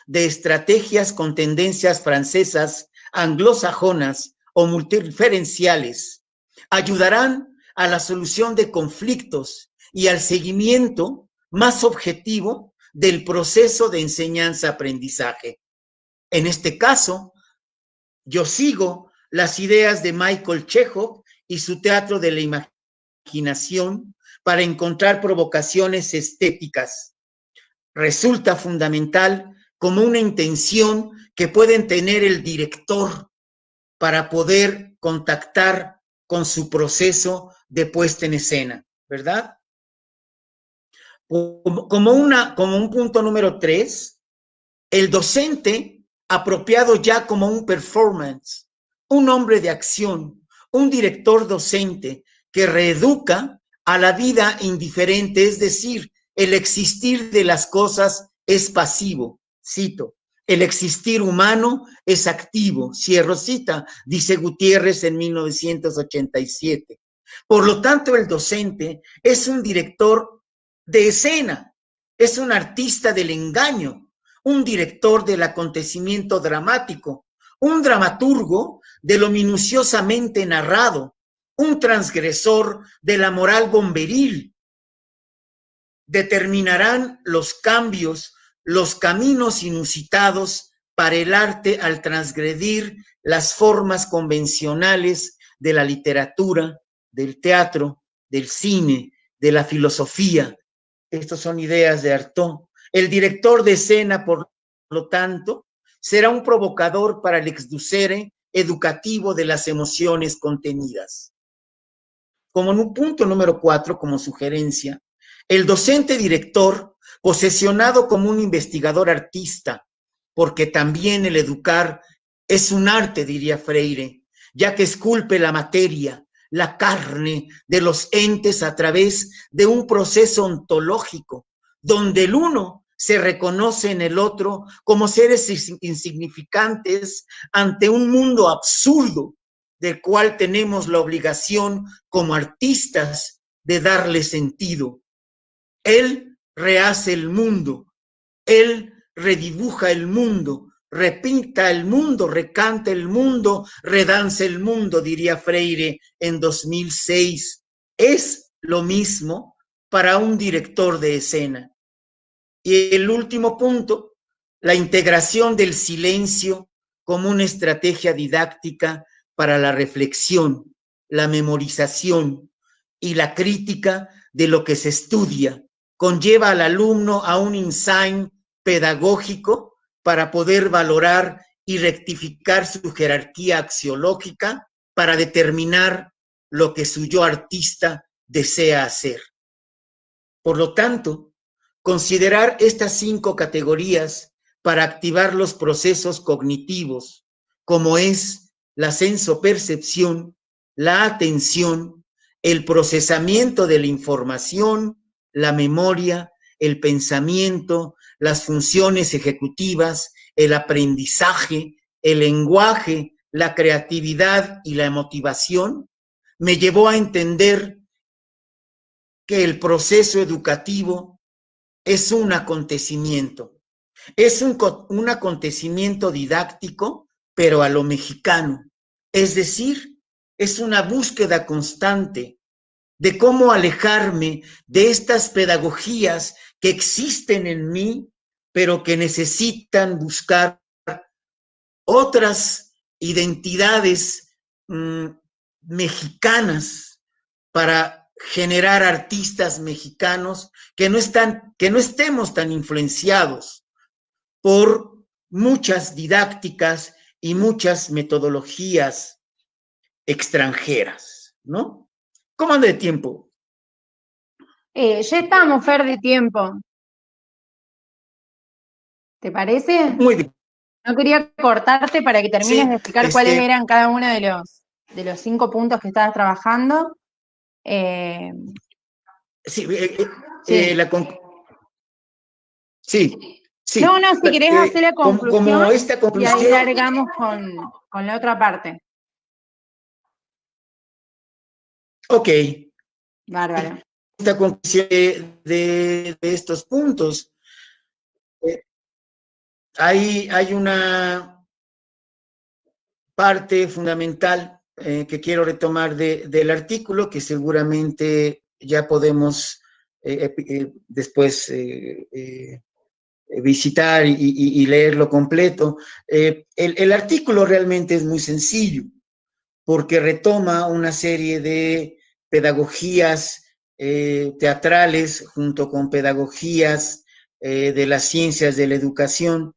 de estrategias con tendencias francesas, anglosajonas o multireferenciales, ayudarán a la solución de conflictos y al seguimiento más objetivo del proceso de enseñanza-aprendizaje. En este caso, yo sigo las ideas de Michael Chekhov y su teatro de la imaginación para encontrar provocaciones estéticas. Resulta fundamental como una intención que pueden tener el director para poder contactar con su proceso de puesta en escena, ¿verdad? Como un punto número 3, el docente apropiado ya como un performance, un hombre de acción, un director docente que reeduca a la vida indiferente, es decir, el existir de las cosas es pasivo, cito, el existir humano es activo, cierro cita, dice Gutiérrez en 1987. Por lo tanto, el docente es un director de escena, es un artista del engaño, un director del acontecimiento dramático, un dramaturgo de lo minuciosamente narrado, un transgresor de la moral bomberil. Determinarán los cambios, los caminos inusitados para el arte al transgredir las formas convencionales de la literatura, del teatro, del cine, de la filosofía. Estas son ideas de Artaud. El director de escena, por lo tanto, será un provocador para el exducere educativo de las emociones contenidas. Como en un punto número 4, como sugerencia, el docente director, posesionado como un investigador artista, porque también el educar es un arte, diría Freire, ya que esculpe la materia, la carne de los entes a través de un proceso ontológico, donde el uno se reconoce en el otro como seres insignificantes ante un mundo absurdo, del cual tenemos la obligación como artistas de darle sentido. Él rehace el mundo, él redibuja el mundo, repinta el mundo, recanta el mundo, redanza el mundo, diría Freire en 2006. Es lo mismo para un director de escena. Y el último punto, la integración del silencio como una estrategia didáctica para la reflexión, la memorización y la crítica de lo que se estudia, conlleva al alumno a un insight pedagógico para poder valorar y rectificar su jerarquía axiológica para determinar lo que su yo artista desea hacer. Por lo tanto, considerar estas 5 categorías para activar los procesos cognitivos, como es la sensopercepción, la atención, el procesamiento de la información, la memoria, el pensamiento, las funciones ejecutivas, el aprendizaje, el lenguaje, la creatividad y la motivación, me llevó a entender que el proceso educativo es un acontecimiento. Es un acontecimiento didáctico, pero a lo mexicano. Es decir, es una búsqueda constante de cómo alejarme de estas pedagogías que existen en mí, pero que necesitan buscar otras identidades mexicanas para generar artistas mexicanos que no estemos tan influenciados por muchas didácticas y muchas metodologías extranjeras, ¿no? ¿Cómo anda de tiempo? Ya estamos, Fer, de tiempo. ¿Te parece? Muy bien. No quería cortarte para que termines Sí, de explicar cuáles eran cada uno de los 5 puntos que estabas trabajando. Sí, Sí. Sí, No, si querés hacer la conclusión, como esta conclusión, y ahí largamos con la otra parte. Ok. Bárbaro. Esta conclusión de estos puntos. Hay una parte fundamental que quiero retomar del artículo, que seguramente ya podemos después visitar y leerlo completo. El artículo realmente es muy sencillo, porque retoma una serie de pedagogías teatrales junto con pedagogías de las ciencias de la educación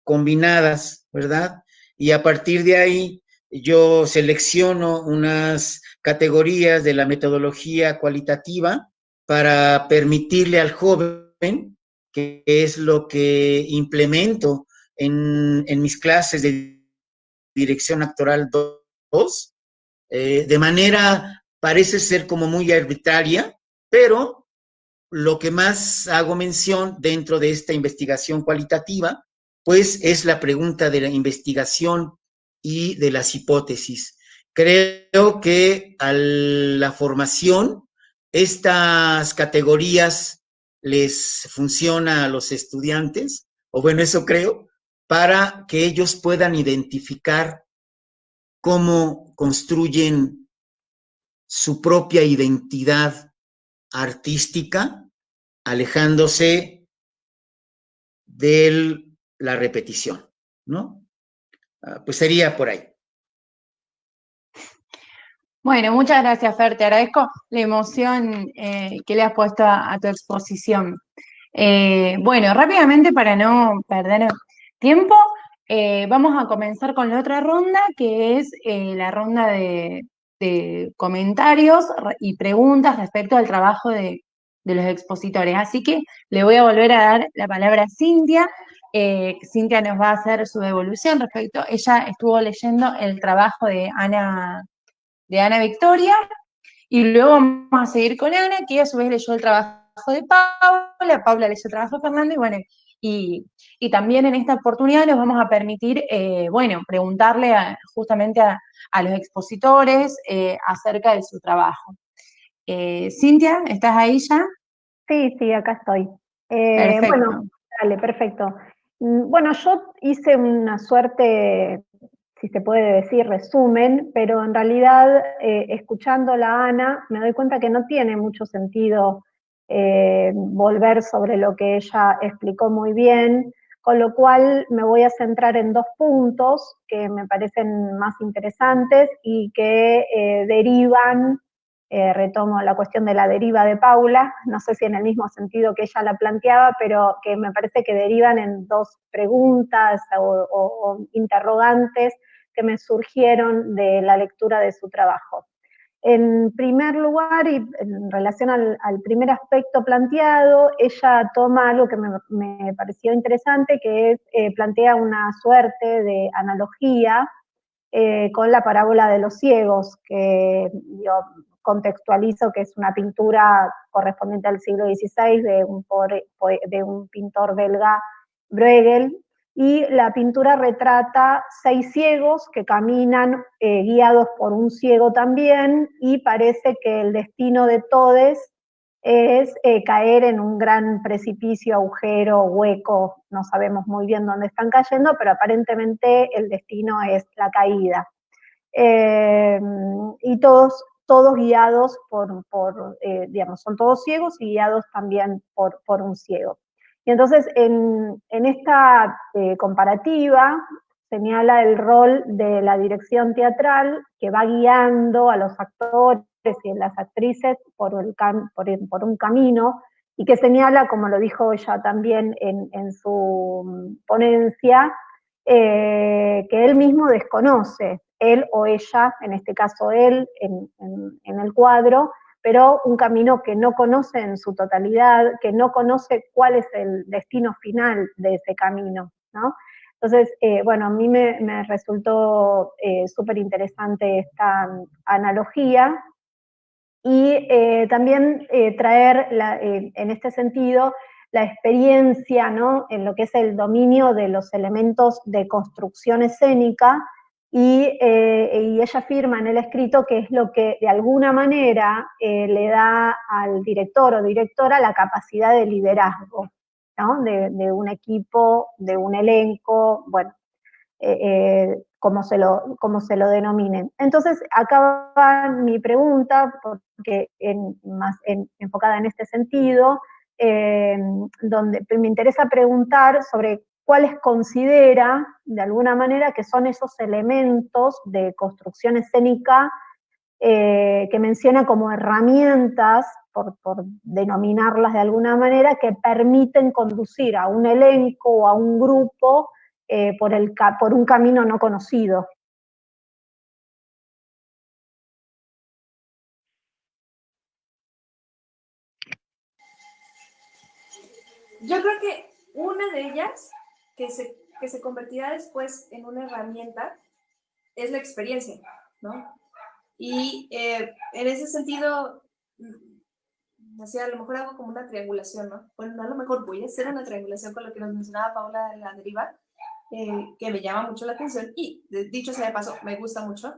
combinadas, ¿verdad? Y a partir de ahí yo selecciono unas categorías de la metodología cualitativa para permitirle al joven, que es lo que implemento en mis clases de dirección actoral 2, de manera, parece ser como muy arbitraria, pero lo que más hago mención dentro de esta investigación cualitativa, pues es la pregunta de la investigación y de las hipótesis. Creo que a la formación, estas categorías les funciona a los estudiantes, o bueno, eso creo, para que ellos puedan identificar cómo construyen su propia identidad artística, alejándose de la repetición, ¿no? Pues sería por ahí. Bueno, muchas gracias, Fer. Te agradezco la emoción que le has puesto a tu exposición. Bueno, rápidamente, para no perder tiempo, vamos a comenzar con la otra ronda, que es la ronda de comentarios y preguntas respecto al trabajo de los expositores. Así que le voy a volver a dar la palabra a Cintia. Cintia nos va a hacer su devolución respecto. Ella estuvo leyendo el trabajo de Ana Victoria, y luego vamos a seguir con Ana, que a su vez leyó el trabajo de Paula leyó el trabajo de Fernando, y bueno, y también en esta oportunidad nos vamos a permitir, preguntarle justamente a los expositores acerca de su trabajo. Cintia, ¿estás ahí ya? Sí, acá estoy. Perfecto. Bueno, dale, perfecto. Bueno, yo hice una suerte, si se puede decir, resumen, pero en realidad, escuchándola a Ana, me doy cuenta que no tiene mucho sentido volver sobre lo que ella explicó muy bien, con lo cual me voy a centrar en 2 puntos que me parecen más interesantes y que derivan, retomo la cuestión de la deriva de Paula, no sé si en el mismo sentido que ella la planteaba, pero que me parece que derivan en 2 preguntas o interrogantes que me surgieron de la lectura de su trabajo. En primer lugar, y en relación al primer aspecto planteado, ella toma algo que me pareció interesante, que es, plantea una suerte de analogía con la parábola de los ciegos, que yo contextualizo que es una pintura correspondiente al siglo XVI de un pintor belga, Bruegel, y la pintura retrata 6 ciegos que caminan guiados por un ciego también, y parece que el destino de todos es caer en un gran precipicio, agujero, hueco, no sabemos muy bien dónde están cayendo, pero aparentemente el destino es la caída. Y todos guiados digamos, son todos ciegos y guiados también por un ciego. Y entonces, en esta comparativa, señala el rol de la dirección teatral, que va guiando a los actores y a las actrices por un camino, y que señala, como lo dijo ella también en su ponencia, que él mismo desconoce, él o ella, en este caso él, en el cuadro, pero un camino que no conoce en su totalidad, que no conoce cuál es el destino final de ese camino, ¿no? Entonces, bueno, a mí me resultó súper interesante esta analogía, y también traer, en este sentido, la experiencia, ¿no?, en lo que es el dominio de los elementos de construcción escénica, y ella afirma en el escrito que es lo que de alguna manera le da al director o directora la capacidad de liderazgo, ¿no?, de un equipo, de un elenco, bueno, como se lo denominen. Entonces, acá va mi pregunta, porque enfocada en este sentido, donde me interesa preguntar sobre cuáles considera, de alguna manera, que son esos elementos de construcción escénica que menciona como herramientas, por denominarlas de alguna manera, que permiten conducir a un elenco o a un grupo por un camino no conocido. Yo creo que una de ellas, que se convertirá después en una herramienta, es la experiencia, ¿no? Y en ese sentido, así a lo mejor hago como una triangulación, ¿no? Bueno, a lo mejor voy a hacer una triangulación con lo que nos mencionaba Paula de la deriva, que me llama mucho la atención y, dicho sea de paso, me gusta mucho.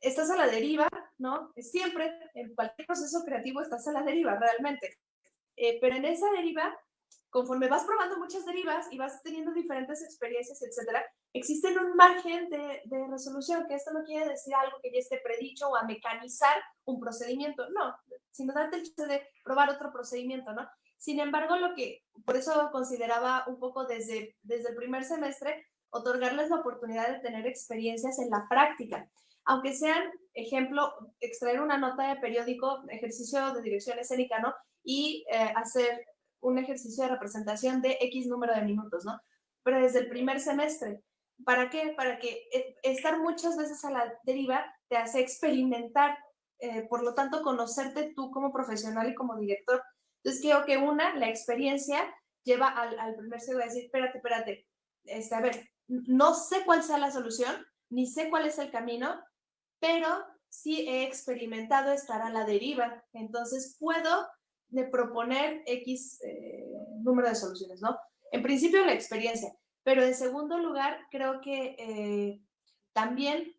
Estás a la deriva, ¿no? Siempre, en cualquier proceso creativo estás a la deriva, realmente. Pero en esa deriva, conforme vas probando muchas derivas y vas teniendo diferentes experiencias, etcétera, existe un margen de resolución, que esto no quiere decir algo que ya esté predicho o a mecanizar un procedimiento, no, sino darte el chance de probar otro procedimiento, ¿no? Sin embargo, por eso consideraba un poco desde el primer semestre, otorgarles la oportunidad de tener experiencias en la práctica, aunque sean, ejemplo, extraer una nota de periódico, ejercicio de dirección escénica, ¿no? Y hacer un ejercicio de representación de X número de minutos, ¿no? Pero desde el primer semestre. ¿Para qué? Para que estar muchas veces a la deriva te hace experimentar, por lo tanto, conocerte tú como profesional y como director. Entonces, creo que la experiencia lleva al primer semestre a decir, espérate, a ver, no sé cuál sea la solución, ni sé cuál es el camino, pero sí he experimentado estar a la deriva. Entonces, puedo de proponer X número de soluciones, ¿no? En principio, la experiencia, pero en segundo lugar, creo que también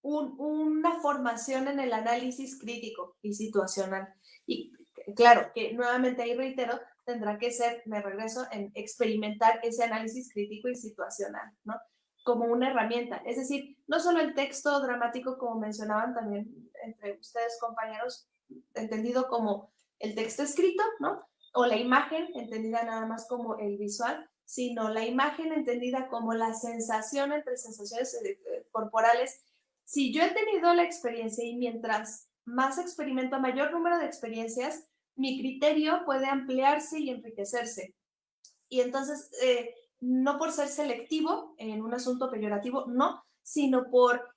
una formación en el análisis crítico y situacional. Y claro, que nuevamente ahí reitero, tendrá que ser, me regreso, en experimentar ese análisis crítico y situacional, ¿no? Como una herramienta. Es decir, no solo el texto dramático, como mencionaban también entre ustedes, compañeros, entendido como el texto escrito, ¿no? O la imagen, entendida nada más como el visual, sino la imagen entendida como la sensación entre sensaciones corporales. Si yo he tenido la experiencia y mientras más experimento, mayor número de experiencias, mi criterio puede ampliarse y enriquecerse. Y entonces, no por ser selectivo en un asunto peyorativo, no, sino por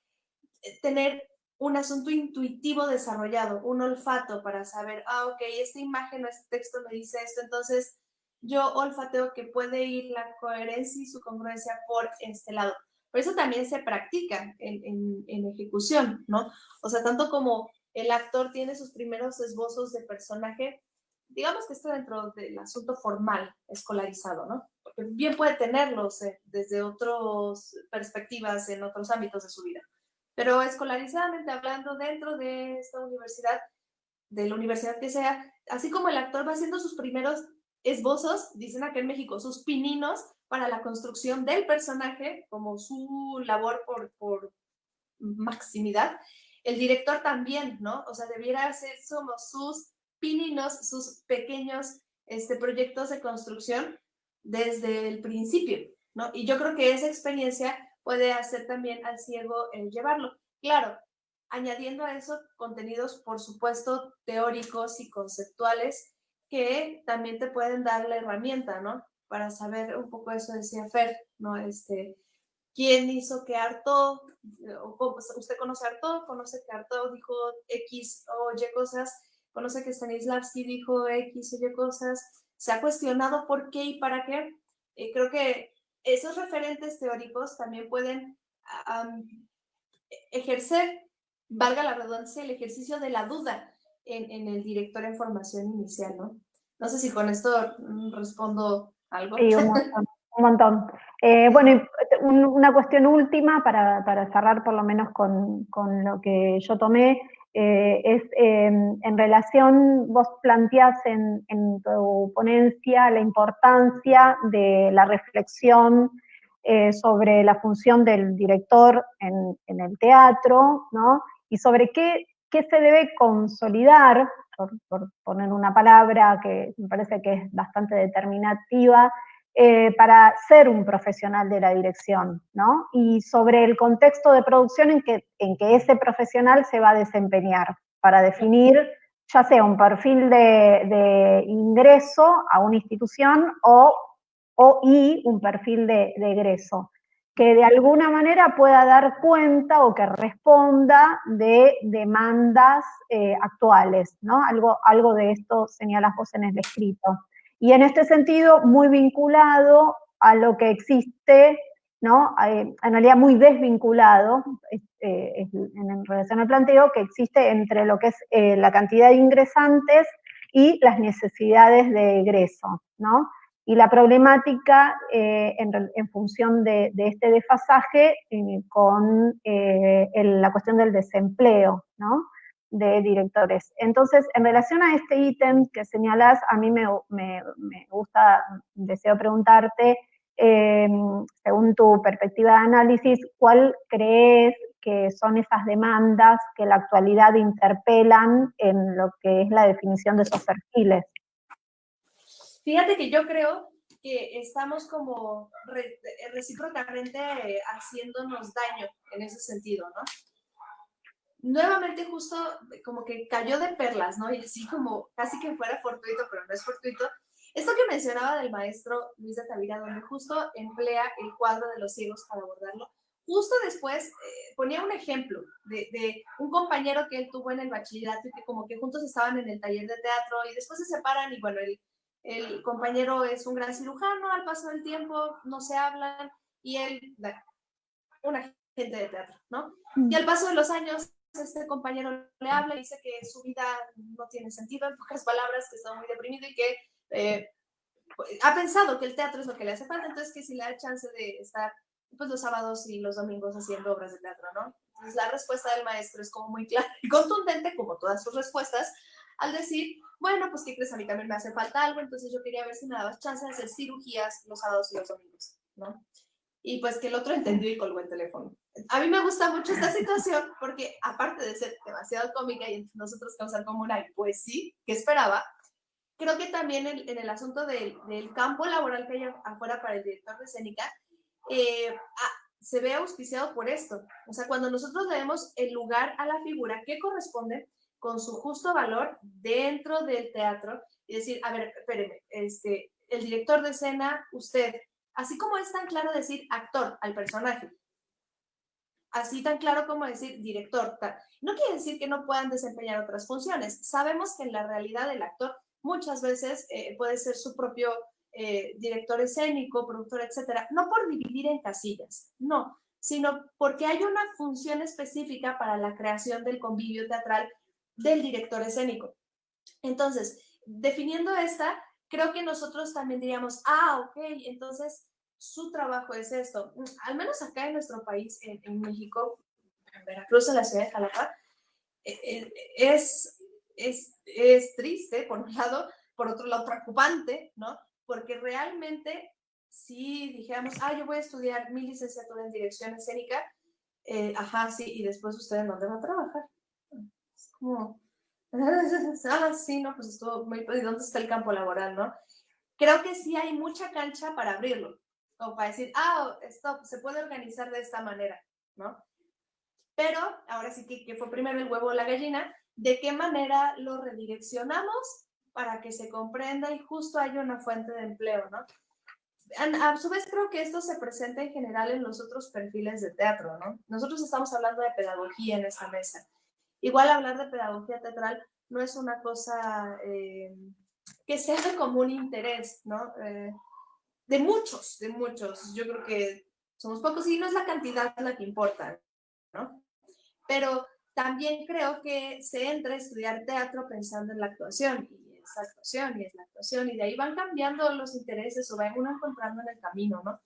tener un asunto intuitivo desarrollado, un olfato para saber, ok, esta imagen o este texto me dice esto, entonces yo olfateo que puede ir la coherencia y su congruencia por este lado. Por eso también se practica en ejecución, ¿no? O sea, tanto como el actor tiene sus primeros esbozos de personaje, digamos que esto dentro del asunto formal, escolarizado, ¿no? Porque bien puede tenerlos desde otras perspectivas en otros ámbitos de su vida. Pero escolarizadamente hablando, dentro de esta universidad, de la universidad que sea, así como el actor va haciendo sus primeros esbozos, dicen acá en México, sus pininos para la construcción del personaje, como su labor por maximidad, el director también, ¿no? O sea, debiera hacer sus pininos, sus pequeños proyectos de construcción desde el principio, ¿no? Y yo creo que esa experiencia puede hacer también al ciego llevarlo. Claro, añadiendo a eso contenidos, por supuesto, teóricos y conceptuales que también te pueden dar la herramienta, ¿no? Para saber un poco eso, decía Fer, ¿no? ¿Quién hizo que Artaud, usted conoce a Artaud, conoce que Artaud dijo X o Y cosas, conoce que Stanislavski dijo X o Y cosas, se ha cuestionado por qué y para qué? Creo que esos referentes teóricos también pueden ejercer, valga la redundancia, el ejercicio de la duda en el director en formación inicial, ¿no? No sé si con esto respondo algo. Sí, un montón. Un montón. Bueno, y una cuestión última para cerrar por lo menos con lo que yo tomé, es en relación, vos planteás en tu ponencia la importancia de la reflexión sobre la función del director en el teatro, ¿no? Y sobre qué se debe consolidar, por poner una palabra que me parece que es bastante determinativa, para ser un profesional de la dirección, ¿no? Y sobre el contexto de producción en que ese profesional se va a desempeñar, para definir ya sea un perfil de ingreso a una institución y un perfil de egreso, que de alguna manera pueda dar cuenta o que responda de demandas actuales, ¿no? Algo de esto señalas vos en el escrito. Y en este sentido, muy vinculado a lo que existe, ¿no? En realidad muy desvinculado, en relación al planteo, que existe entre lo que es la cantidad de ingresantes y las necesidades de egreso, ¿no? Y la problemática en función de este desfasaje con la cuestión del desempleo, ¿no? De directores. Entonces, en relación a este ítem que señalás, a mí me gusta, deseo preguntarte, según tu perspectiva de análisis, ¿cuál crees que son esas demandas que en la actualidad interpelan en lo que es la definición de esos perfiles? Fíjate que yo creo que estamos como recíprocamente haciéndonos daño en ese sentido, ¿no? Nuevamente justo como que cayó de perlas, ¿no? Y así como casi que fuera fortuito, pero no es fortuito. Esto que mencionaba del maestro Luis de Tavira, donde justo emplea el cuadro de los ciegos para abordarlo, justo después ponía un ejemplo de un compañero que él tuvo en el bachillerato y que como que juntos estaban en el taller de teatro y después se separan y bueno, el compañero es un gran cirujano, al paso del tiempo no se hablan y él, un agente de teatro, ¿no? Y al paso de los años este compañero le habla y dice que su vida no tiene sentido, en pocas palabras, que está muy deprimido y que ha pensado que el teatro es lo que le hace falta, entonces que si le da chance de estar pues los sábados y los domingos haciendo obras de teatro, ¿no? Entonces la respuesta del maestro es como muy clara y contundente, como todas sus respuestas, al decir, bueno, pues ¿qué crees? A mí también me hace falta algo, entonces yo quería ver si me dabas chance de hacer cirugías los sábados y los domingos, ¿no? Y pues que el otro entendió y colgó el teléfono. A mí me gusta mucho esta situación porque aparte de ser demasiado cómica y nosotros causar como una, pues sí, ¿qué esperaba? Creo que también en el asunto del campo laboral que hay afuera para el director de escénica, se ve auspiciado por esto. O sea, cuando nosotros le demos el lugar a la figura que corresponde con su justo valor dentro del teatro y decir, a ver, espéreme, el director de escena, usted, así como es tan claro decir actor al personaje, así tan claro como decir director, no quiere decir que no puedan desempeñar otras funciones. Sabemos que en la realidad el actor muchas veces puede ser su propio director escénico, productor, etcétera, no por dividir en casillas, no, sino porque hay una función específica para la creación del convivio teatral del director escénico. Entonces, definiendo esta, creo que nosotros también diríamos, ok, entonces su trabajo es esto. Al menos acá en nuestro país, en México, en Veracruz, en la ciudad de Jalapa, es triste, por un lado, por otro lado, preocupante, ¿no? Porque realmente, si dijéramos, yo voy a estudiar mi licenciatura en dirección escénica, sí, y después usted en dónde va a trabajar. Es como, sí, no, pues estuvo muy, ¿y dónde está el campo laboral, no? Creo que sí hay mucha cancha para abrirlo, o para decir, esto se puede organizar de esta manera, ¿no? Pero ahora sí que fue primero el huevo o la gallina, ¿de qué manera lo redireccionamos para que se comprenda y justo haya una fuente de empleo, ¿no? A su vez creo que esto se presenta en general en los otros perfiles de teatro, ¿no? Nosotros estamos hablando de pedagogía en esta mesa. Igual hablar de pedagogía teatral no es una cosa que sea de común interés, ¿no? De muchos. Yo creo que somos pocos y no es la cantidad la que importa, ¿no? Pero también creo que se entra a estudiar teatro pensando en la actuación. Y es actuación, y es la actuación, y de ahí van cambiando los intereses o van uno encontrando en el camino, ¿no?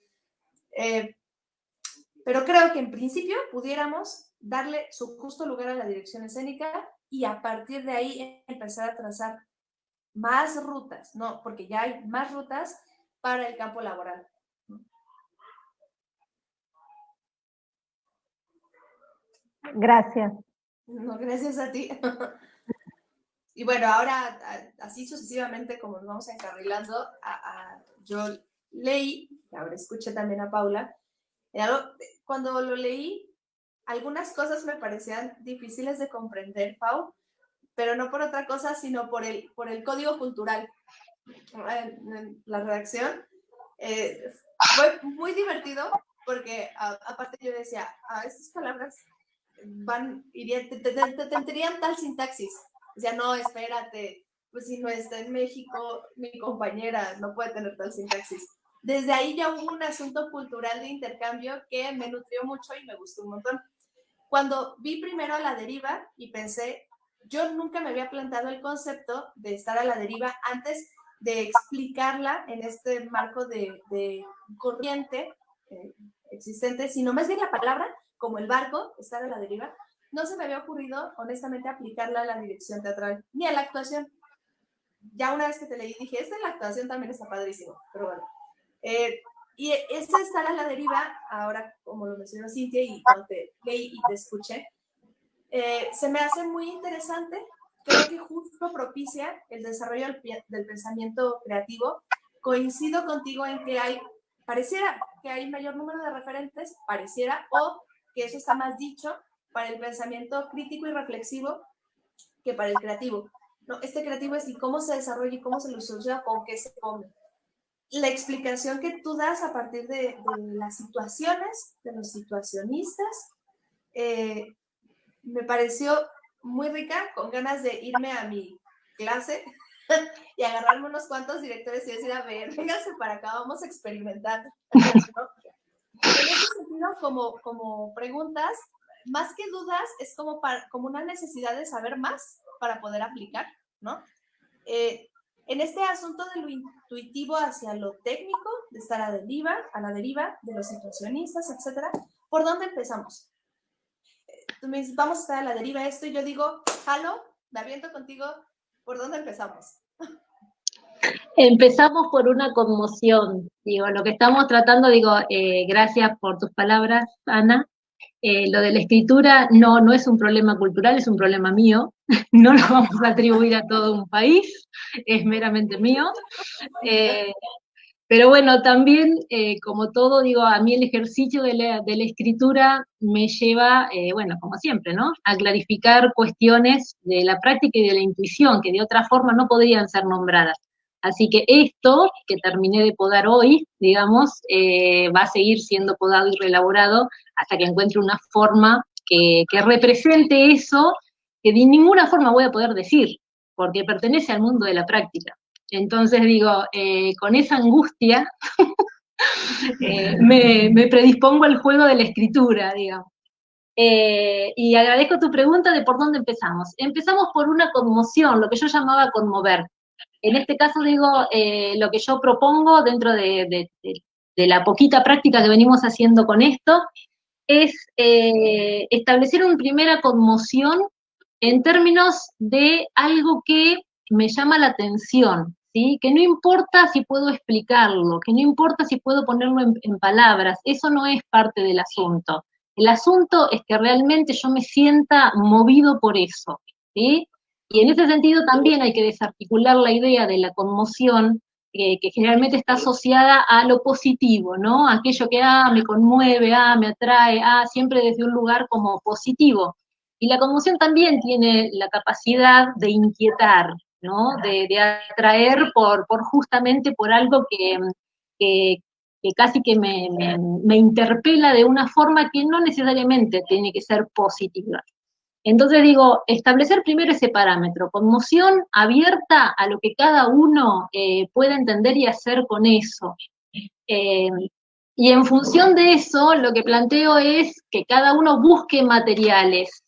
Pero creo que en principio pudiéramos darle su justo lugar a la dirección escénica y a partir de ahí empezar a trazar más rutas, ¿no? Porque ya hay más rutas para el campo laboral. Gracias. No, gracias a ti. Y bueno, ahora así sucesivamente como nos vamos encarrilando, yo leí, ahora escuché también a Paula, cuando lo leí, algunas cosas me parecían difíciles de comprender, Pau, pero no por otra cosa, sino por el código cultural. En la redacción fue muy divertido porque aparte yo decía, estas palabras tendrían tal sintaxis. Decía, no, espérate, pues si no está en México, mi compañera no puede tener tal sintaxis. Desde ahí ya hubo un asunto cultural de intercambio que me nutrió mucho y me gustó un montón. Cuando vi primero A la Deriva y pensé, yo nunca me había planteado el concepto de estar a la deriva antes de explicarla en este marco de corriente existente, sino más bien la palabra, como el barco, estar a la deriva, no se me había ocurrido, honestamente, aplicarla a la dirección teatral, ni a la actuación. Ya una vez que te leí, dije, esta en la actuación también está padrísimo, pero bueno. Y esta estar a la deriva, ahora como lo mencionó Cintia, y cuando te leí y te escuché, se me hace muy interesante. Creo que justo propicia el desarrollo del pensamiento creativo. Coincido contigo en que pareciera que hay mayor número de referentes, pareciera, o que eso está más dicho para el pensamiento crítico y reflexivo que para el creativo. No, este creativo es y cómo se desarrolla y cómo se lo soluciona, con qué se come. La explicación que tú das a partir de las situaciones, de los situacionistas, me pareció muy rica, con ganas de irme a mi clase y agarrarme unos cuantos directores y decir, a ver, vénganse para acá, vamos a experimentar. ¿No? En ese sentido, como preguntas, más que dudas, es como una necesidad de saber más para poder aplicar, ¿no? En este asunto de lo intuitivo hacia lo técnico, de estar a la deriva de los situacionistas, etcétera, ¿por dónde empezamos? Tú me dices, vamos a estar a la deriva esto, y yo digo, jalo, me aviento contigo, ¿por dónde empezamos? Empezamos por una conmoción, digo, lo que estamos tratando, gracias por tus palabras, Ana. Lo de la escritura no es un problema cultural, es un problema mío, no lo vamos a atribuir a todo un país, es meramente mío. Pero bueno, también, como todo, a mí el ejercicio de la escritura me lleva, como siempre, ¿no? A clarificar cuestiones de la práctica y de la intuición, que de otra forma no podrían ser nombradas. Así que esto, que terminé de podar hoy, va a seguir siendo podado y reelaborado hasta que encuentre una forma que represente eso, que de ninguna forma voy a poder decir, porque pertenece al mundo de la práctica. Entonces con esa angustia me predispongo al juego de la escritura, digamos. Y agradezco tu pregunta de por dónde empezamos. Empezamos por una conmoción, lo que yo llamaba conmover. En este caso, lo que yo propongo dentro de la poquita práctica que venimos haciendo con esto, es establecer una primera conmoción en términos de algo que me llama la atención, ¿sí? Que no importa si puedo explicarlo, que no importa si puedo ponerlo en palabras, eso no es parte del asunto. El asunto es que realmente yo me sienta movido por eso, ¿sí? Y en ese sentido también hay que desarticular la idea de la conmoción, que generalmente está asociada a lo positivo, ¿no? Aquello que me conmueve, me atrae, siempre desde un lugar como positivo. Y la conmoción también tiene la capacidad de inquietar, ¿no? De atraer justamente por algo que casi que me interpela de una forma que no necesariamente tiene que ser positiva. Entonces establecer primero ese parámetro, conmoción abierta a lo que cada uno pueda entender y hacer con eso. Y en función de eso, lo que planteo es que cada uno busque materiales.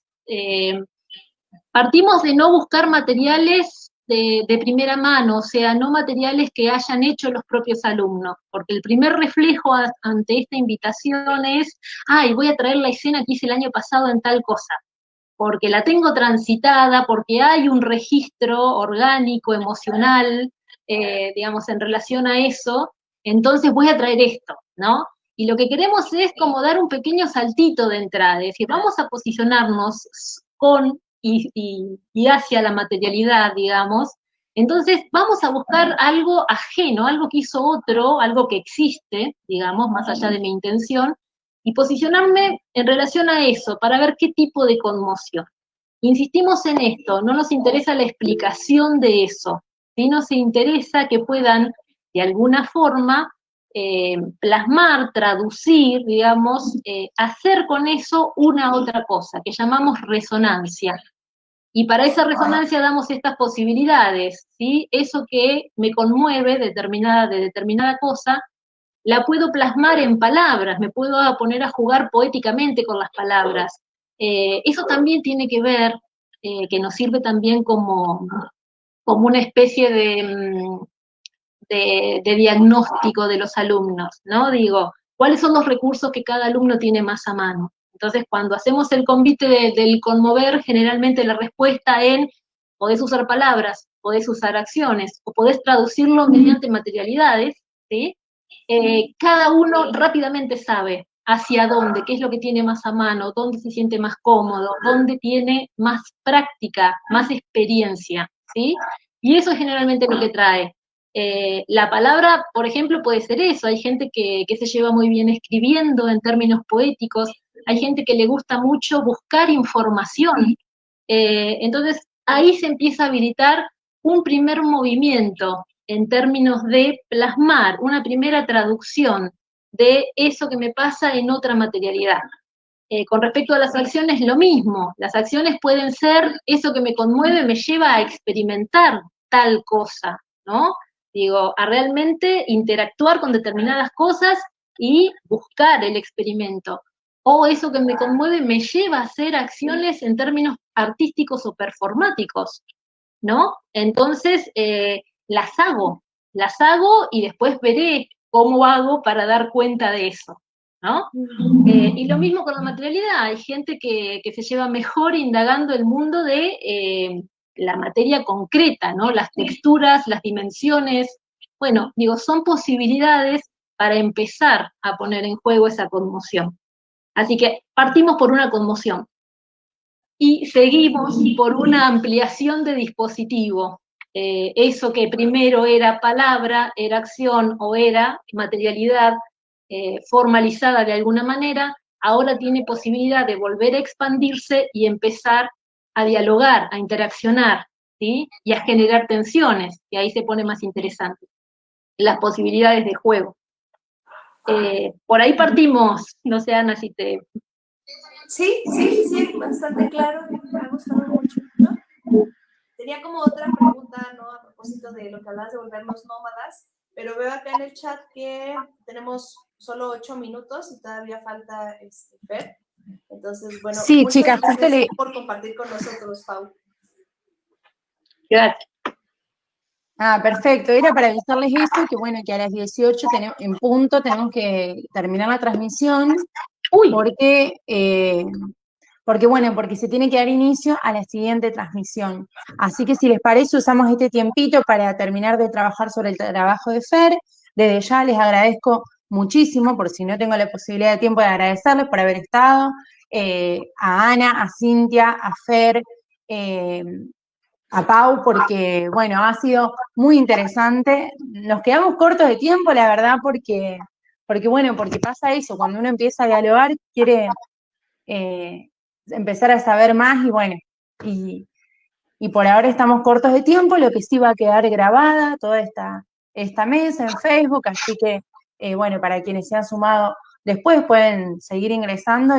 Partimos de no buscar materiales de primera mano, o sea, no materiales que hayan hecho los propios alumnos, porque el primer reflejo ante esta invitación es, ay, voy a traer la escena que hice el año pasado en tal cosa, porque la tengo transitada, porque hay un registro orgánico, emocional, digamos, en relación a eso, entonces voy a traer esto, ¿no? Y lo que queremos es como dar un pequeño saltito de entrada, es decir, vamos a posicionarnos con y hacia la materialidad, digamos, entonces vamos a buscar algo ajeno, algo que hizo otro, algo que existe, digamos, más allá de mi intención, y posicionarme en relación a eso, para ver qué tipo de conmoción. Insistimos en esto, no nos interesa la explicación de eso, ¿sí? Nos interesa que puedan, de alguna forma, plasmar, traducir, digamos, hacer con eso una otra cosa, que llamamos resonancia. Y para esa resonancia damos estas posibilidades, ¿sí? Eso que me conmueve de determinada cosa, la puedo plasmar en palabras, me puedo poner a jugar poéticamente con las palabras. Eso también tiene que ver, que nos sirve también como una especie de diagnóstico de los alumnos, ¿no? Digo, ¿cuáles son los recursos que cada alumno tiene más a mano? Entonces, cuando hacemos el convite del conmover, generalmente la respuesta en podés usar palabras, podés usar acciones, o podés traducirlo mediante materialidades, ¿sí? Cada uno rápidamente sabe hacia dónde, qué es lo que tiene más a mano, dónde se siente más cómodo, dónde tiene más práctica, más experiencia, ¿sí? Y eso es generalmente lo que trae. La palabra, por ejemplo, puede ser eso. Hay gente que se lleva muy bien escribiendo en términos poéticos, hay gente que le gusta mucho buscar información. Entonces, ahí se empieza a habilitar un primer movimiento en términos de plasmar una primera traducción de eso que me pasa en otra materialidad. Con respecto a las acciones, lo mismo. Las acciones pueden ser eso que me conmueve, me lleva a experimentar tal cosa, ¿no? Digo, a realmente interactuar con determinadas cosas y buscar el experimento. O eso que me conmueve me lleva a hacer acciones en términos artísticos o performáticos, ¿no? Entonces, las hago y después veré cómo hago para dar cuenta de eso, ¿no? Y lo mismo con la materialidad, hay gente que se lleva mejor indagando el mundo de la materia concreta, ¿no? Las texturas, las dimensiones, bueno, digo, son posibilidades para empezar a poner en juego esa conmoción. Así que partimos por una conmoción y seguimos por una ampliación de dispositivo. Eso que primero era palabra, era acción o era materialidad formalizada de alguna manera, ahora tiene posibilidad de volver a expandirse y empezar a dialogar, a interaccionar, ¿sí? Y a generar tensiones, y ahí se pone más interesante las posibilidades de juego. Por ahí partimos, no sé, Ana, si te... Sí, bastante claro, me ha gustado mucho, ¿no? Tenía como otra pregunta, ¿no? A propósito de lo que hablabas de volvernos nómadas, pero veo acá en el chat que tenemos solo 8 minutos y todavía falta Fer. Entonces, bueno, sí, muchas chicas, gracias por compartir con nosotros, Pau. Gracias. Ah, perfecto. Era para avisarles eso, que bueno, que a las 18 en punto tenemos que terminar la transmisión, porque se tiene que dar inicio a la siguiente transmisión. Así que si les parece, usamos este tiempito para terminar de trabajar sobre el trabajo de Fer. Desde ya les agradezco muchísimo, por si no tengo la posibilidad de tiempo de agradecerles por haber estado, a Ana, a Cintia, a Fer, a Pau, porque, bueno, ha sido muy interesante. Nos quedamos cortos de tiempo, la verdad, porque pasa eso, cuando uno empieza a dialogar, quiere empezar a saber más y bueno, y por ahora estamos cortos de tiempo, lo que sí va a quedar grabada toda esta mesa en Facebook, así que, bueno, para quienes se han sumado después pueden seguir ingresando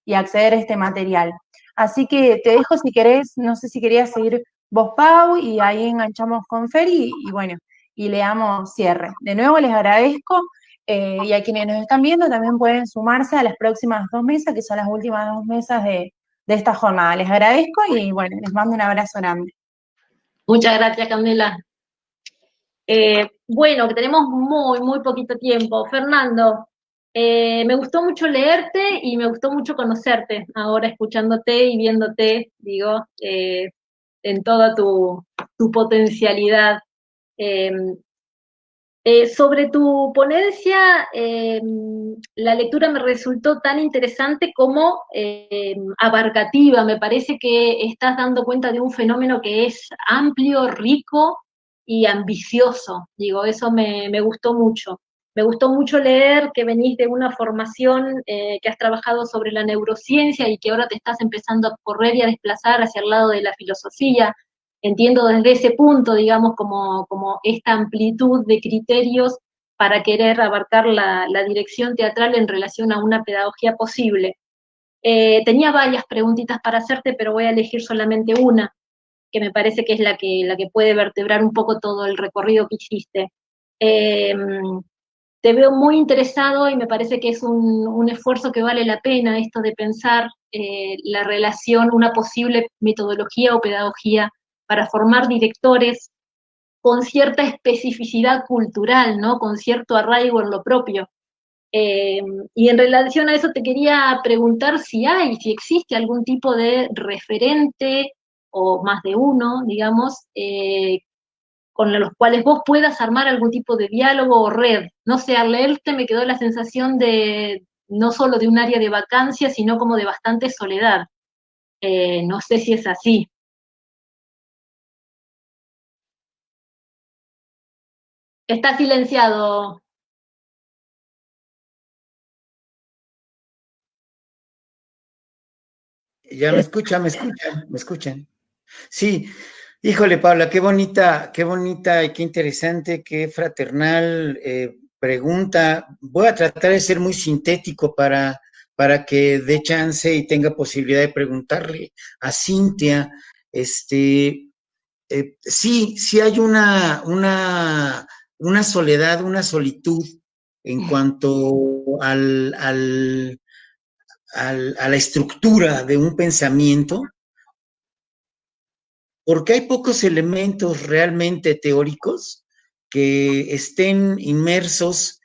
y acceder a este material. Así que te dejo si querés, no sé si querías seguir vos, Pau, y ahí enganchamos con Fer y bueno, y le damos cierre. De nuevo les agradezco, y a quienes nos están viendo también pueden sumarse a las próximas 2 mesas, que son las últimas 2 mesas de esta jornada. Les agradezco y bueno, les mando un abrazo grande. Muchas gracias, Candela. Bueno, que tenemos muy poquito tiempo. Fernando, me gustó mucho leerte y me gustó mucho conocerte, ahora escuchándote y viéndote, digo, en toda tu potencialidad. Eh, sobre tu ponencia, la lectura me resultó tan interesante como abarcativa. Me parece que estás dando cuenta de un fenómeno que es amplio, rico y ambicioso. Digo, eso me gustó mucho. Me gustó mucho leer que venís de una formación que has trabajado sobre la neurociencia y que ahora te estás empezando a correr y a desplazar hacia el lado de la filosofía. Entiendo desde ese punto, digamos, como esta amplitud de criterios para querer abarcar la dirección teatral en relación a una pedagogía posible. Tenía varias preguntitas para hacerte, pero voy a elegir solamente una, que me parece que es la que puede vertebrar un poco todo el recorrido que hiciste. Eh, Te veo muy interesado y me parece que es un esfuerzo que vale la pena esto de pensar la relación, una posible metodología o pedagogía para formar directores con cierta especificidad cultural, ¿no? Con cierto arraigo en lo propio. Y en relación a eso te quería preguntar si existe algún tipo de referente o más de uno, digamos, con los cuales vos puedas armar algún tipo de diálogo o red. No sé, al leerte me quedó la sensación de no solo de un área de vacancia, sino como de bastante soledad. No sé si es así. Está silenciado. Ya me escuchan, me escuchan, me escuchan. Sí, híjole, Paula, qué bonita y qué interesante, qué fraternal pregunta. Voy a tratar de ser muy sintético para que dé chance y tenga posibilidad de preguntarle a Cintia. Este, sí hay una soledad, una solitud en cuanto a la estructura de un pensamiento, porque hay pocos elementos realmente teóricos que estén inmersos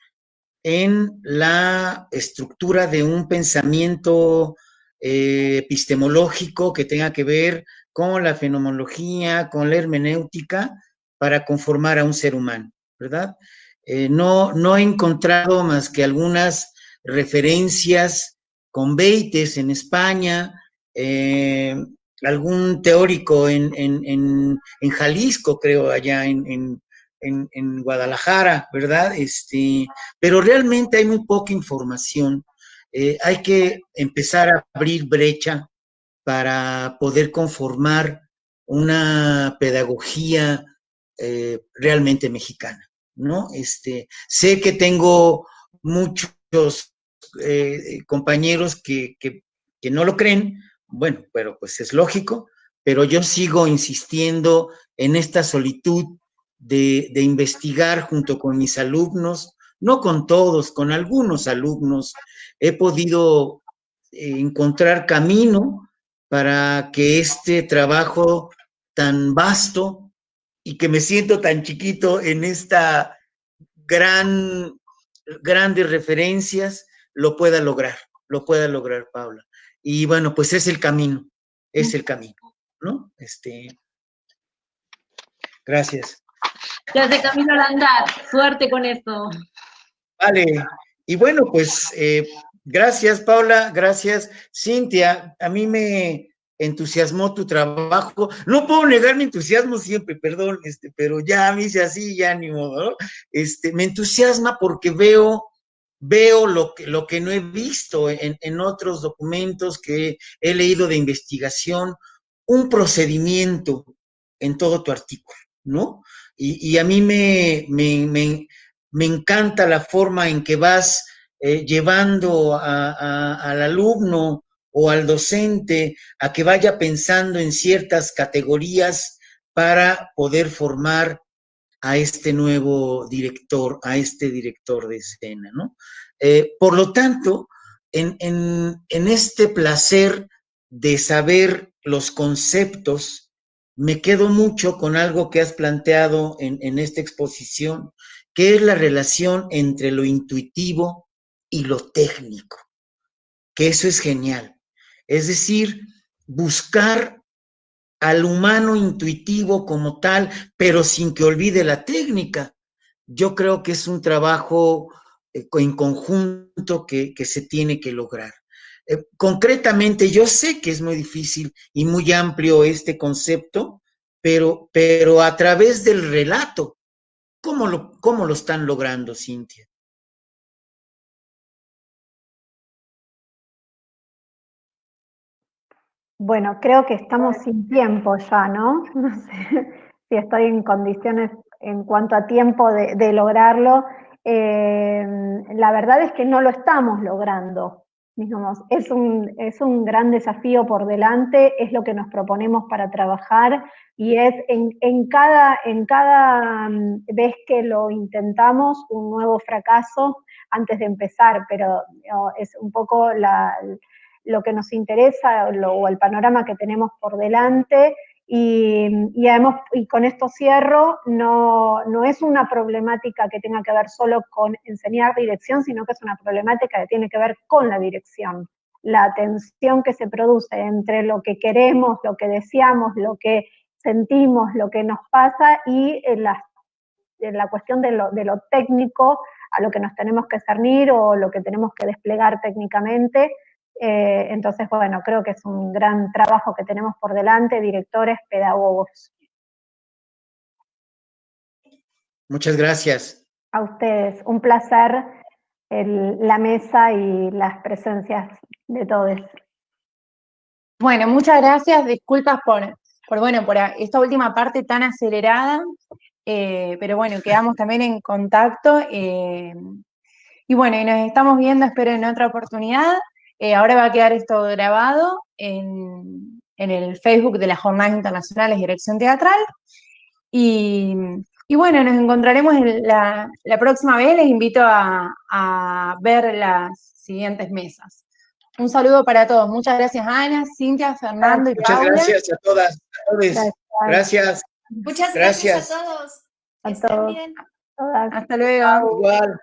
en la estructura de un pensamiento epistemológico que tenga que ver con la fenomenología, con la hermenéutica, para conformar a un ser humano, ¿verdad? No he encontrado más que algunas referencias con Beites en España, algún teórico en Jalisco, creo, allá en Guadalajara, ¿verdad? Pero realmente hay muy poca información. Hay que empezar a abrir brecha para poder conformar una pedagogía realmente mexicana, ¿no? Sé que tengo muchos compañeros que no lo creen, bueno, pero pues es lógico, pero yo sigo insistiendo en esta solitud de investigar junto con mis alumnos, no con todos, con algunos alumnos, he podido encontrar camino para que este trabajo tan vasto y que me siento tan chiquito en esta grandes referencias, lo pueda lograr, Paula. Y bueno, pues es el camino, ¿no? Gracias. Se hace camino al andar. Suerte con eso. Vale, y bueno, pues gracias, Paula, gracias, Cintia. A mí me entusiasmó tu trabajo. No puedo negar mi entusiasmo siempre, perdón, pero ya me hice así, ya ni modo, ¿no? Me entusiasma porque veo lo que no he visto en otros documentos que he leído de investigación, un procedimiento en todo tu artículo, ¿no? Y a mí me encanta la forma en que vas llevando al alumno o al docente a que vaya pensando en ciertas categorías para poder formar a este nuevo director, a este director de escena, ¿no? Por lo tanto, en este placer de saber los conceptos me quedo mucho con algo que has planteado en esta exposición, que es la relación entre lo intuitivo y lo técnico, que eso es genial. Es decir, buscar al humano intuitivo como tal, pero sin que olvide la técnica. Yo creo que es un trabajo en conjunto que se tiene que lograr. Concretamente, yo sé que es muy difícil y muy amplio este concepto, pero a través del relato, ¿cómo lo están logrando, Cintia? Bueno, creo que estamos sin tiempo ya, ¿no? No sé si estoy en condiciones en cuanto a tiempo de lograrlo. La verdad es que no lo estamos logrando. Digamos, es un gran desafío por delante, es lo que nos proponemos para trabajar y es en cada vez que lo intentamos un nuevo fracaso antes de empezar, pero no, es un poco lo que nos interesa o el panorama que tenemos por delante. Y además, y con esto cierro, no es una problemática que tenga que ver solo con enseñar dirección, sino que es una problemática que tiene que ver con la dirección. La tensión que se produce entre lo que queremos, lo que deseamos, lo que sentimos, lo que nos pasa y la cuestión de lo técnico a lo que nos tenemos que cernir o lo que tenemos que desplegar técnicamente. Entonces, bueno, creo que es un gran trabajo que tenemos por delante, directores, pedagogos. Muchas gracias. A ustedes, un placer la mesa y las presencias de todos. Bueno, muchas gracias, disculpas por esta última parte tan acelerada, pero bueno, quedamos también en contacto, y bueno, y nos estamos viendo, espero, en otra oportunidad. Ahora va a quedar esto grabado en el Facebook de las Jornadas Internacionales de Dirección Teatral, y bueno, nos encontraremos la próxima vez. Les invito a ver las siguientes mesas. Un saludo para todos. Muchas gracias, Ana, Cintia, Fernando y Muchas Paula. gracias a todas, a todos. Gracias. Muchas gracias a todos. Que estén bien. Todas. Hasta luego. Igual.